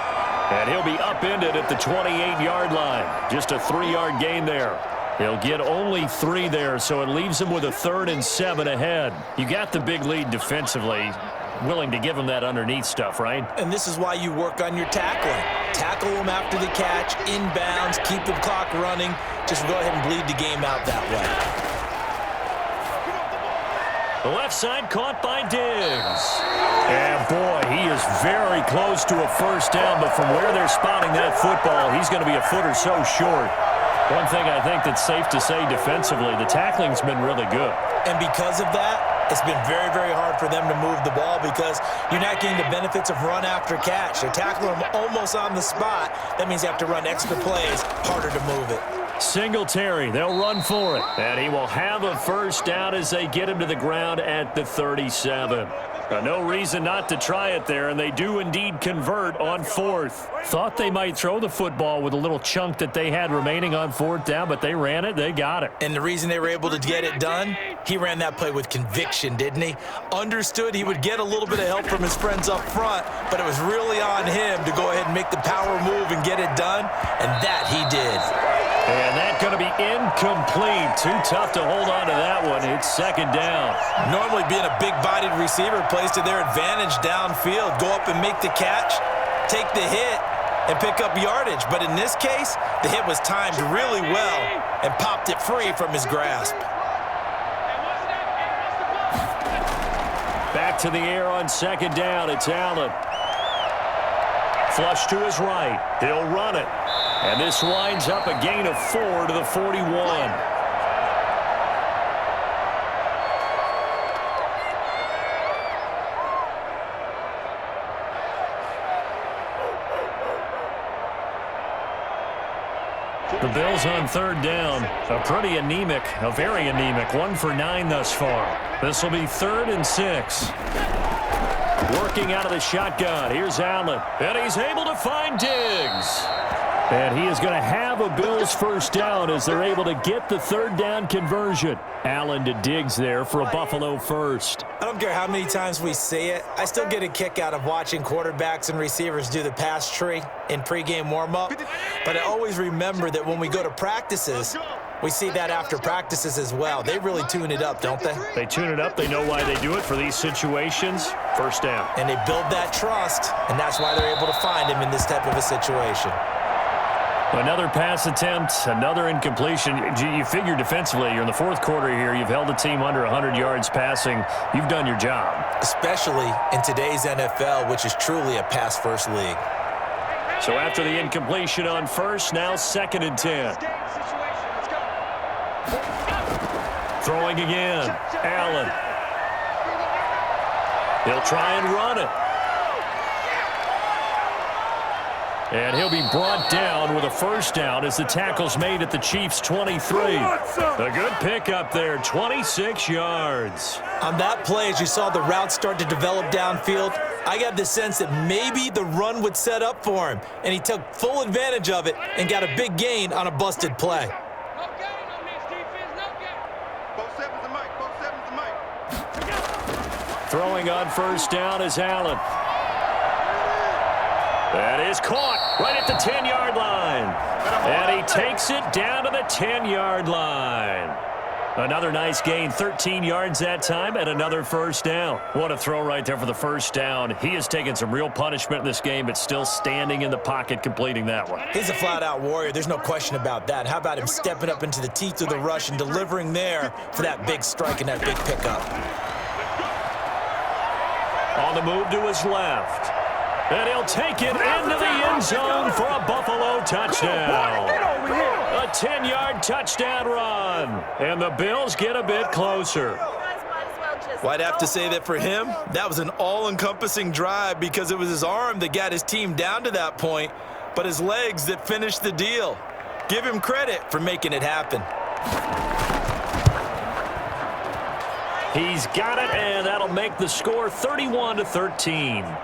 And he'll be upended at the 28-yard line. Just a 3-yard gain there. He'll get only 3 there, so it leaves him with a 3rd and 7 ahead. You got the big lead defensively. Willing to give him that underneath stuff, right? And this is why you work on your tackling. Tackle him after the catch, inbounds, keep the clock running. Just go ahead and bleed the game out that way. The left side caught by Diggs. And boy, he is very close to a 1st down, but from where they're spotting that football, he's going to be a foot or so short. One thing I think that's safe to say defensively, the tackling's been really good. And because of that, it's been very, very hard for them to move the ball because you're not getting the benefits of run after catch. They're tackling them almost on the spot. That means you have to run extra plays, harder to move it. Singletary, they'll run for it. And he will have a 1st down as they get him to the ground at the 37. No reason not to try it there, and they do indeed convert on 4th. Thought they might throw the football with a little chunk that they had remaining on 4th down, but they ran it, they got it. And the reason they were able to get it done, he ran that play with conviction, didn't he? Understood he would get a little bit of help from his friends up front, but it was really on him to go ahead and make the power move and get it done, and that he did. And that's going to be incomplete. Too tough to hold on to that one. It's second down. Normally being a big-bodied receiver plays to their advantage downfield. Go up and make the catch, take the hit, and pick up yardage. But in this case, the hit was timed really well and popped it free from his grasp. Back to the air on second down. It's Allen. Flush to his right. He'll run it. And this winds up a gain of 4 to the 41. The Bills on third down. A very anemic. 1 for 9 thus far. This will be 3rd and 6. Working out of the shotgun. Here's Allen. And he's able to find Diggs. And he is going to have a Bills first down as they're able to get the third down conversion. Allen to Diggs there for a Buffalo first. I don't care how many times we see it. I still get a kick out of watching quarterbacks and receivers do the pass tree in pregame warm-up. But I always remember that when we go to practices, we see that after practices as well. They really tune it up, don't they? They tune it up. They know why they do it for these situations. First down. And they build that trust, and that's why they're able to find him in this type of a situation. Another pass attempt, another incompletion. You figure defensively, you're in the fourth quarter here. You've held the team under 100 yards passing. You've done your job. Especially in today's NFL, which is truly a pass-first league. So after the incompletion on first, now 2nd and 10. Throwing again. Allen. He'll try and run it. And he'll be brought down with a first down as the tackle's made at the Chiefs' 23. A good pickup there, 26 yards. On that play, as you saw the route start to develop downfield, I got the sense that maybe the run would set up for him, and he took full advantage of it and got a big gain on a busted play. Throwing on first down is Allen. That is caught right at the 10-yard line. And he takes it down to the 10-yard line. Another nice gain, 13 yards that time, and another first down. What a throw right there for the first down. He has taken some real punishment in this game, but still standing in the pocket completing that one. He's a flat-out warrior. There's no question about that. How about him stepping up into the teeth of the rush and delivering there for that big strike and that big pickup. On the move to his left. And he'll take it into the end zone for a Buffalo touchdown. A 10-yard touchdown run. And the Bills get a bit closer. Well, I'd have to say that for him, that was an all-encompassing drive because it was his arm that got his team down to that point, but his legs that finished the deal. Give him credit for making it happen. He's got it, and that'll make the score 31-13.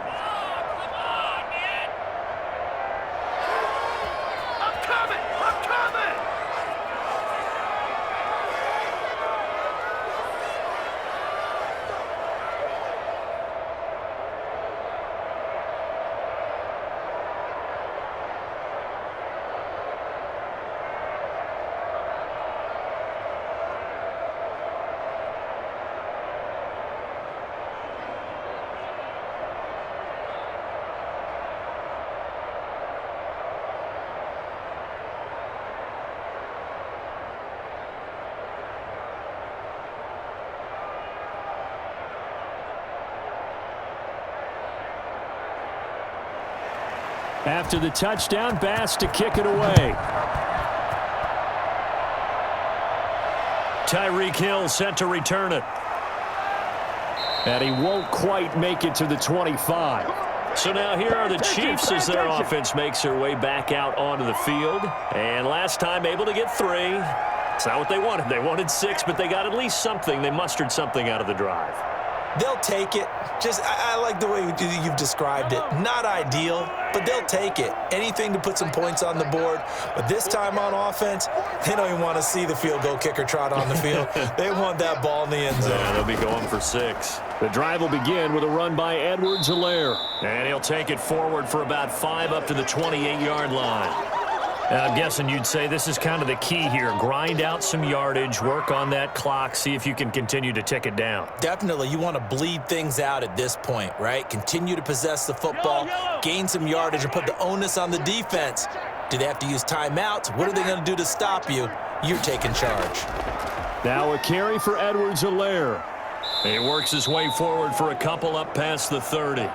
After the touchdown, Bass to kick it away. Tyreek Hill set to return it. And he won't quite make it to the 25. So now here are the Chiefs as their offense makes their way back out onto the field. And last time able to get 3. It's not what they wanted. They wanted 6, but they got at least something. They mustered something out of the drive. They'll take it. I like the way you've described it. Not ideal, but they'll take it. Anything to put some points on the board. But this time on offense, they don't even want to see the field goal kicker trot on the field. They want that ball in the end zone. Yeah, they'll be going for 6. The drive will begin with a run by Edwards-Helaire. And he'll take it forward for about 5 up to the 28-yard line. I'm guessing you'd say this is kind of the key here. Grind out some yardage, work on that clock, see if you can continue to tick it down. Definitely, you want to bleed things out at this point, right? Continue to possess the football, gain some yardage, and put the onus on the defense. Do they have to use timeouts? What are they going to do to stop you? You're taking charge. Now a carry for Edwards-Helaire. He works his way forward for a couple up past the 30.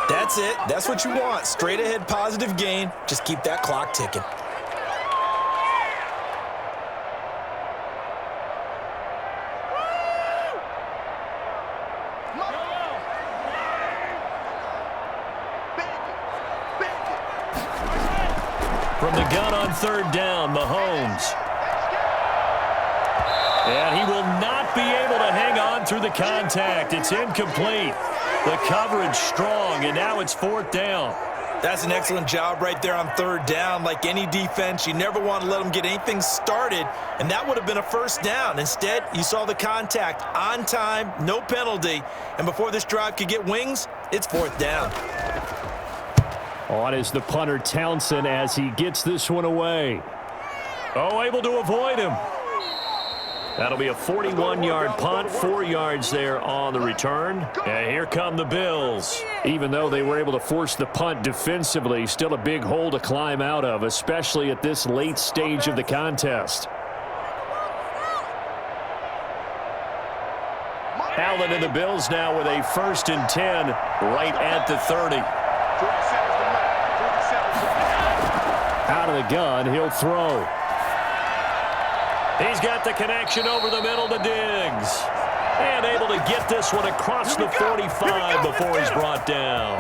That's it. That's what you want. Straight ahead positive gain. Just keep that clock ticking. From the gun on third down, Mahomes. And he will not be able to hang on through the contact. It's incomplete. The coverage strong, and now it's fourth down. That's an excellent job right there on third down. Like any defense, you never want to let them get anything started, and that would have been a first down. Instead, you saw the contact on time, no penalty, and before this drive could get wings, it's fourth down. On is the punter Townsend as he gets this one away. Oh, able to avoid him. That'll be a 41-yard punt, 4 yards there on the return. And here come the Bills. Even though they were able to force the punt defensively, still a big hole to climb out of, especially at this late stage of the contest. Allen and the Bills now with a 1st and 10 right at the 30. Out of the gun, he'll throw. He's got the connection over the middle to Diggs. And able to get this one across the 45 before he's brought down.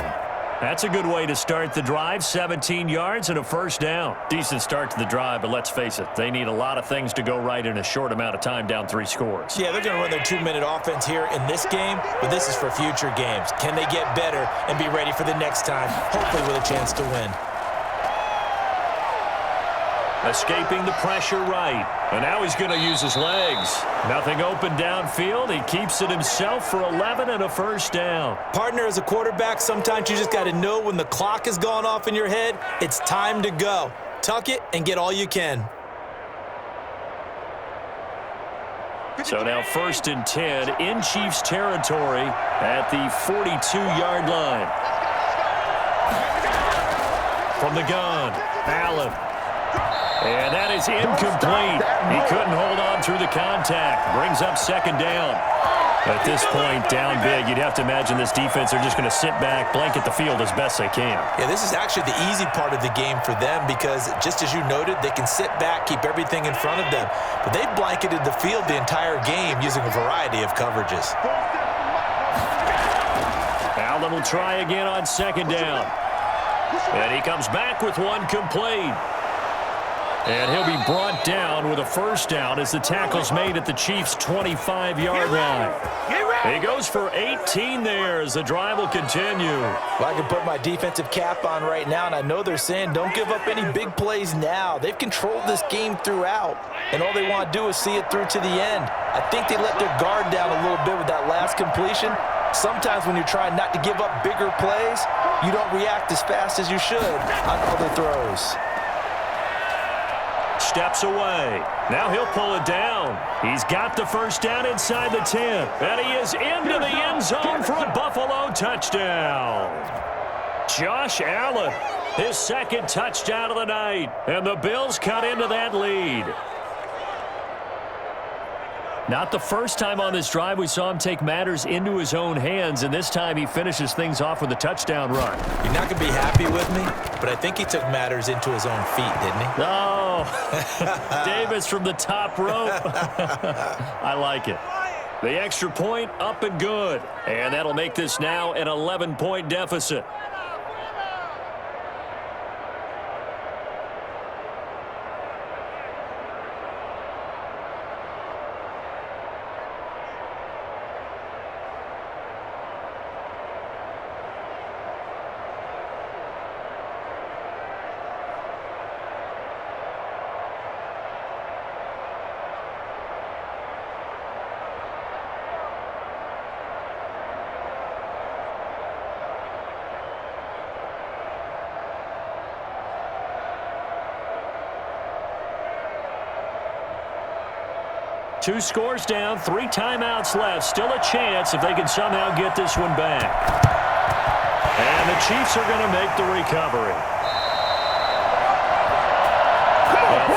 That's a good way to start the drive. 17 yards and a first down. Decent start to the drive, but let's face it, they need a lot of things to go right in a short amount of time, down 3 scores. Yeah, they're going to run their 2-minute offense here in this game, but this is for future games. Can they get better and be ready for the next time, hopefully with a chance to win? Escaping the pressure right. And now he's going to use his legs. Nothing open downfield. He keeps it himself for 11 and a first down. Partner, as a quarterback, sometimes you just got to know when the clock has gone off in your head, it's time to go. Tuck it and get all you can. So now 1st and 10 in Chiefs territory at the 42-yard line. From the gun, Allen. And that is incomplete. He couldn't hold on through the contact. Brings up 2nd down. At this point, down big, you'd have to imagine this defense are just going to sit back, blanket the field as best they can. Yeah, this is actually the easy part of the game for them because, just as you noted, they can sit back, keep everything in front of them. But they've blanketed the field the entire game using a variety of coverages. Allen will try again on 2nd down. And he comes back with one complete. And he'll be brought down with a first down as the tackle's made at the Chiefs' 25-yard line. He goes for 18 there as the drive will continue. Well, I can put my defensive cap on right now, and I know they're saying don't give up any big plays now. They've controlled this game throughout, and all they want to do is see it through to the end. I think they let their guard down a little bit with that last completion. Sometimes when you're trying not to give up bigger plays, you don't react as fast as you should on other throws. Steps away. Now he'll pull it down. He's got the first down inside the 10. And he is into the end zone for a Buffalo touchdown. Josh Allen, his 2nd touchdown of the night. And the Bills cut into that lead. Not the first time on this drive we saw him take matters into his own hands, and this time he finishes things off with a touchdown run. You're not going to be happy with me, but I think he took matters into his own feet, didn't he? Oh, Davis from the top rope. I like it. The extra point up and good, and that'll make this now an 11-point deficit. 2 scores down, 3 timeouts left. Still a chance if they can somehow get this one back. And the Chiefs are going to make the recovery.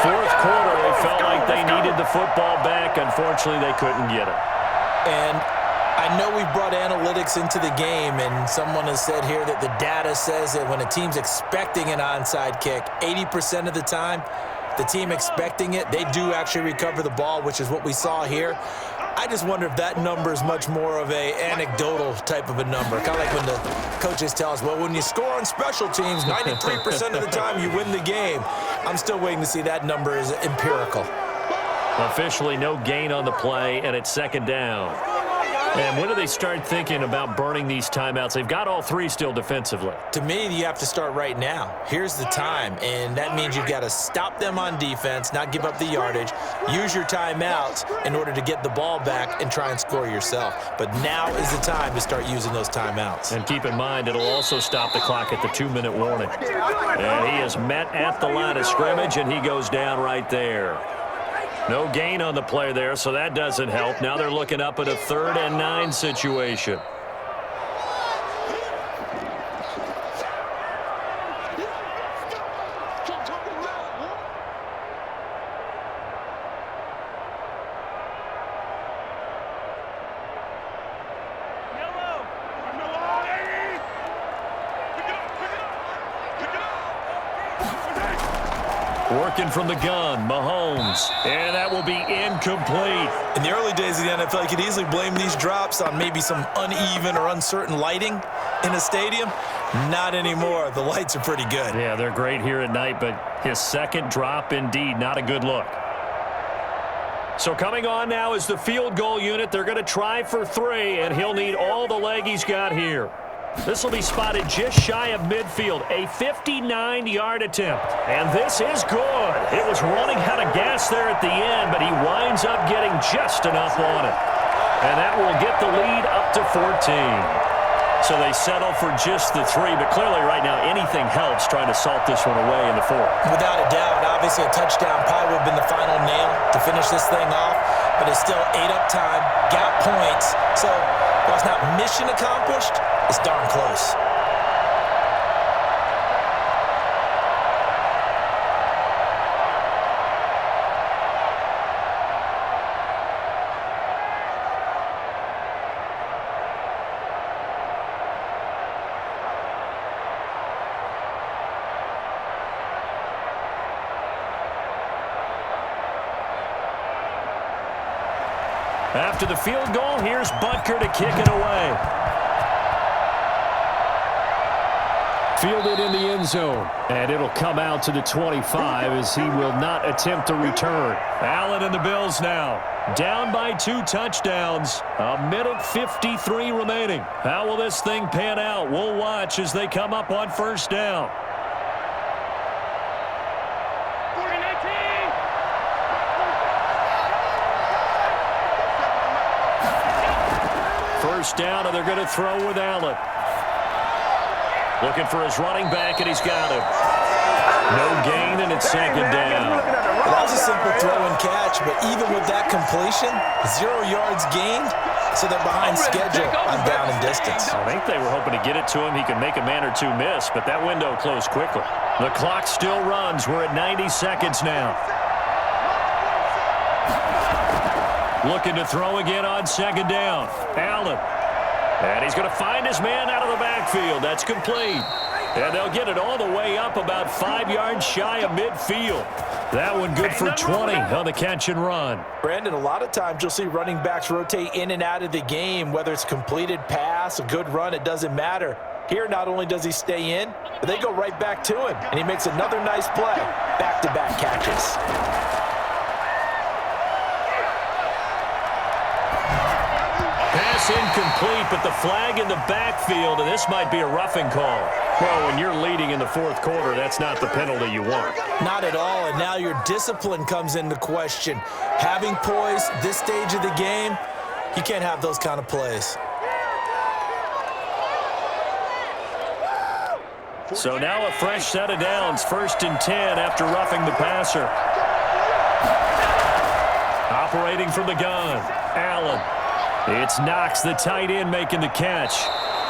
Fourth quarter, they felt like they needed the football back. Unfortunately, they couldn't get it. And I know we brought analytics into the game, and someone has said here that the data says that when a team's expecting an onside kick, 80% of the time, the team expecting it, they do actually recover the ball, which is what we saw here. I just wonder if that number is much more of a anecdotal type of a number. Kind of like when the coaches tell us, well, when you score on special teams, 93% of the time you win the game. I'm still waiting to see that number is empirical. Officially no gain on the play, and it's second down. And when do they start thinking about burning these timeouts? They've got all 3 still defensively. To me, you have to start right now. Here's the time, and that means you've got to stop them on defense, not give up the yardage, use your timeouts in order to get the ball back and try and score yourself. But now is the time to start using those timeouts. And keep in mind, it'll also stop the clock at the 2-minute warning. And he is met at the line of scrimmage, and he goes down right there. No gain on the play there, so that doesn't help. Now they're looking up at a 3rd and 9 situation. Working from the gun, Mahomes, and that will be incomplete. In the early days of the NFL, you could easily blame these drops on maybe some uneven or uncertain lighting in a stadium. Not anymore. The lights are pretty good. Yeah, they're great here at night, but his second drop, indeed, not a good look. So coming on now is the field goal unit. They're going to try for 3, and he'll need all the leg he's got here. This will be spotted just shy of midfield, a 59-yard attempt. And this is good. It was running out of gas there at the end, but he winds up getting just enough on it. And that will get the lead up to 14. So they settle for just the 3, but clearly right now anything helps trying to salt this one away in the 4th. Without a doubt, obviously a touchdown probably would have been the final nail to finish this thing off, but it's still ate up time, got points. So while it's not mission accomplished, it's darn close. After the field goal, here's Butker to kick it away. Fielded in the end zone, and it'll come out to the 25 as he will not attempt to return. Allen and the Bills now down by 2 touchdowns. 1:53 remaining. How will this thing pan out? We'll watch as they come up on first down. First down, and they're going to throw with Allen. Looking for his running back, and he's got him. No gain, and it's second down. Well, that was a simple throw and catch, but even with that completion, 0 yards gained, so they're behind schedule on down and distance. I think they were hoping to get it to him. He could make a man or 2 miss, but that window closed quickly. The clock still runs. We're at 90 seconds now. Looking to throw again on second down. Allen. And he's going to find his man out of the backfield. That's complete. And they'll get it all the way up about 5 yards shy of midfield. That one good for 20 on the catch and run. Brandon, a lot of times you'll see running backs rotate in and out of the game, whether it's completed pass, a good run, it doesn't matter. Here, not only does he stay in, but they go right back to him, and he makes another nice play. Back-to-back catches. Pass incomplete, but the flag in the backfield, and this might be a roughing call. Well, when you're leading in the 4th quarter, that's not the penalty you want. Not at all, and now your discipline comes into question. Having poise this stage of the game, you can't have those kind of plays. So now a fresh set of downs, 1st and 10 after roughing the passer. operating from the gun. Allen. It's Knox, the tight end, making the catch.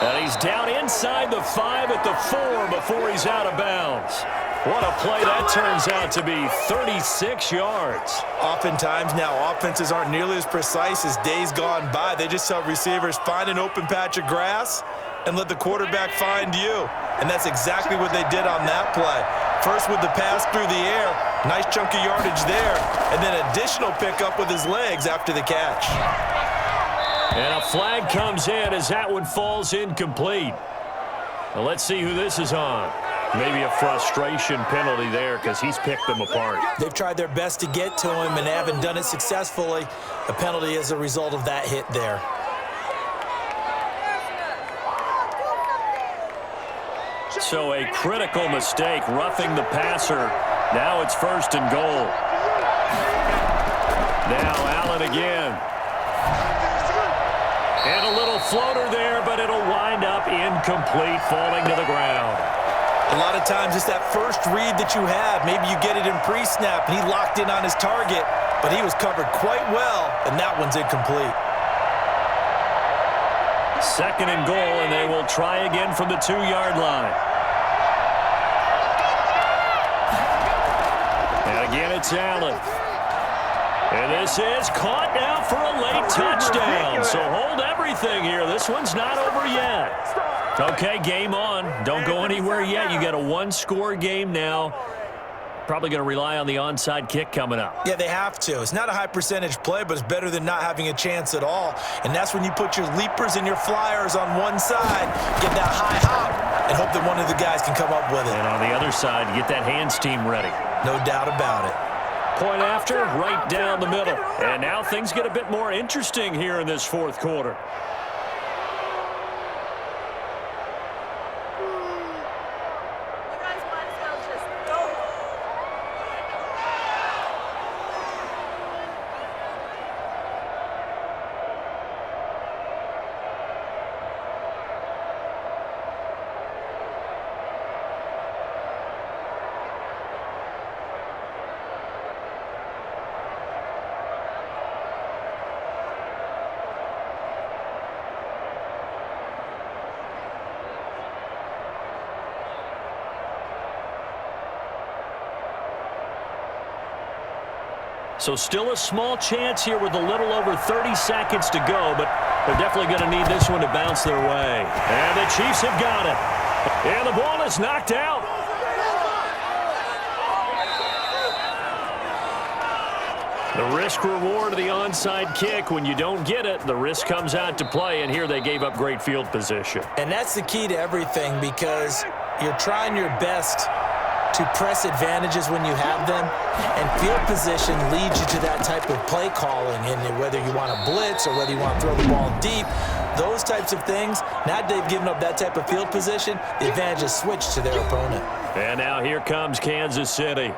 And he's down inside the 5 at the 4 before he's out of bounds. What a play that turns out to be, 36 yards. Oftentimes now, offenses aren't nearly as precise as days gone by. They just tell receivers, find an open patch of grass and let the quarterback find you. And that's exactly what they did on that play. First with the pass through the air, nice chunk of yardage there, and then additional pickup with his legs after the catch. And a flag comes in as that one falls incomplete. Now let's see who this is on. Maybe a frustration penalty there because he's picked them apart. They've tried their best to get to him and haven't done it successfully. A penalty as a result of that hit there. So a critical mistake, roughing the passer. Now it's 1st and goal. Now Allen again. And a little floater there, but it'll wind up incomplete, falling to the ground. A lot of times it's that first read that you have. Maybe you get it in pre-snap, and he locked in on his target, but he was covered quite well, and that one's incomplete. 2nd and goal, and they will try again from the 2-yard line. And again, it's Allen. And this is caught now for a late touchdown. So hold everything here. This one's not over yet. Okay, game on. Don't go anywhere yet. You got a 1-score game now. Probably going to rely on the onside kick coming up. Yeah, they have to. It's not a high percentage play, but it's better than not having a chance at all. And that's when you put your leapers and your flyers on one side, get that high hop, and hope that one of the guys can come up with it. And on the other side, get that hands team ready. No doubt about it. Point after, right down the middle. And now things get a bit more interesting here in this 4th quarter. So still a small chance here with a little over 30 seconds to go, but they're definitely going to need this one to bounce their way. And the Chiefs have got it. And the ball is knocked out. The risk-reward of the onside kick. When you don't get it, the risk comes out to play, and here they gave up great field position. And that's the key to everything, because you're trying your best to press advantages when you have them, and field position leads you to that type of play calling, and whether you want to blitz or whether you want to throw the ball deep, those types of things. Now they've given up that type of field position, the advantage is switched to their opponent. And now here comes Kansas City.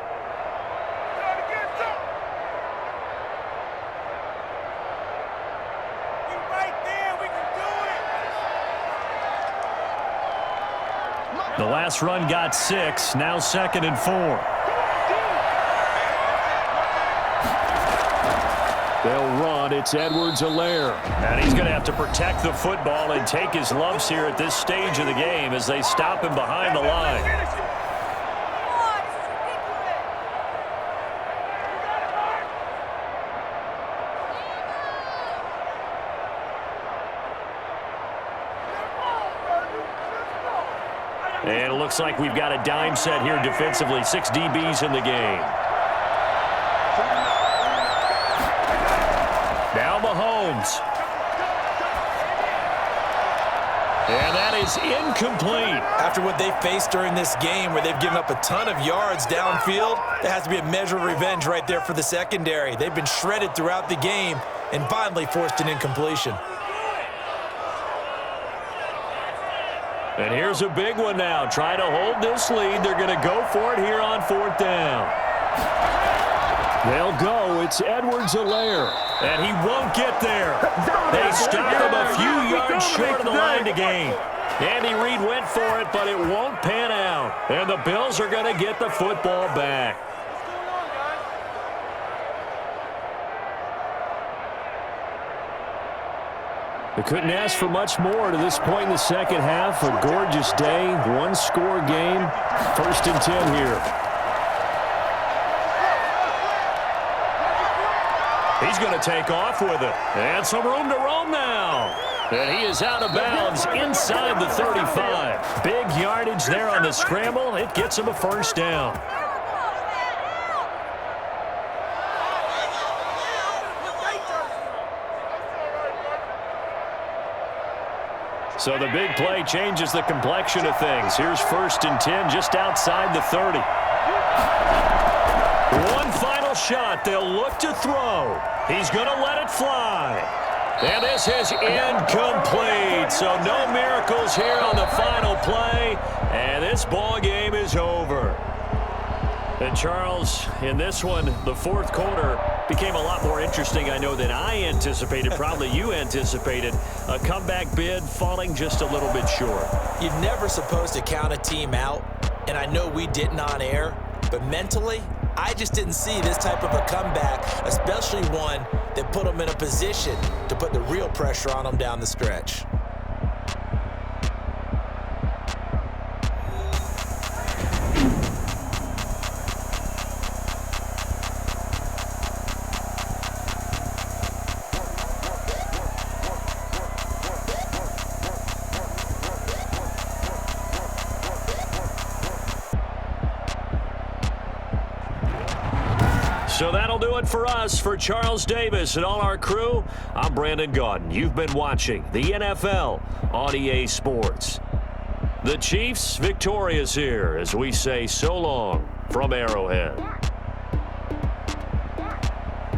The last run got 6, now 2nd and 4. They'll run. It's Edwards-Helaire. And he's going to have to protect the football and take his lumps here at this stage of the game as they stop him behind the line. And it looks like we've got a dime set here defensively. 6 DBs in the game. Now Mahomes. And that is incomplete. After what they faced during this game where they've given up a ton of yards downfield, there has to be a measure of revenge right there for the secondary. They've been shredded throughout the game and finally forced an incompletion. And here's a big one now. Try to hold this lead. They're going to go for it here on 4th down. They'll go. It's Edwards-Helaire. And he won't get there. They stop him a few yards short of the line to gain. Andy Reid went for it, but it won't pan out. And the Bills are going to get the football back. They couldn't ask for much more to this point in the second half. A gorgeous day, one-score game. 1st and 10 here. He's going to take off with it. And some room to roam now. And he is out of bounds inside the 35. Big yardage there on the scramble. It gets him a 1st down. So the big play changes the complexion of things. Here's 1st and 10 just outside the 30. One final shot. They'll look to throw. He's going to let it fly. And this is incomplete. So no miracles here on the final play. And this ball game is over. And Charles, in this one, the 4th quarter became a lot more interesting, I know, than I anticipated. Probably you anticipated. A comeback bid falling just a little bit short. You're never supposed to count a team out, and I know we didn't on air, but mentally, I just didn't see this type of a comeback, especially one that put them in a position to put the real pressure on them down the stretch. So that'll do it for us. For Charles Davis and all our crew, I'm Brandon Gaudin. You've been watching the NFL on EA Sports. The Chiefs victorious here as we say so long from Arrowhead.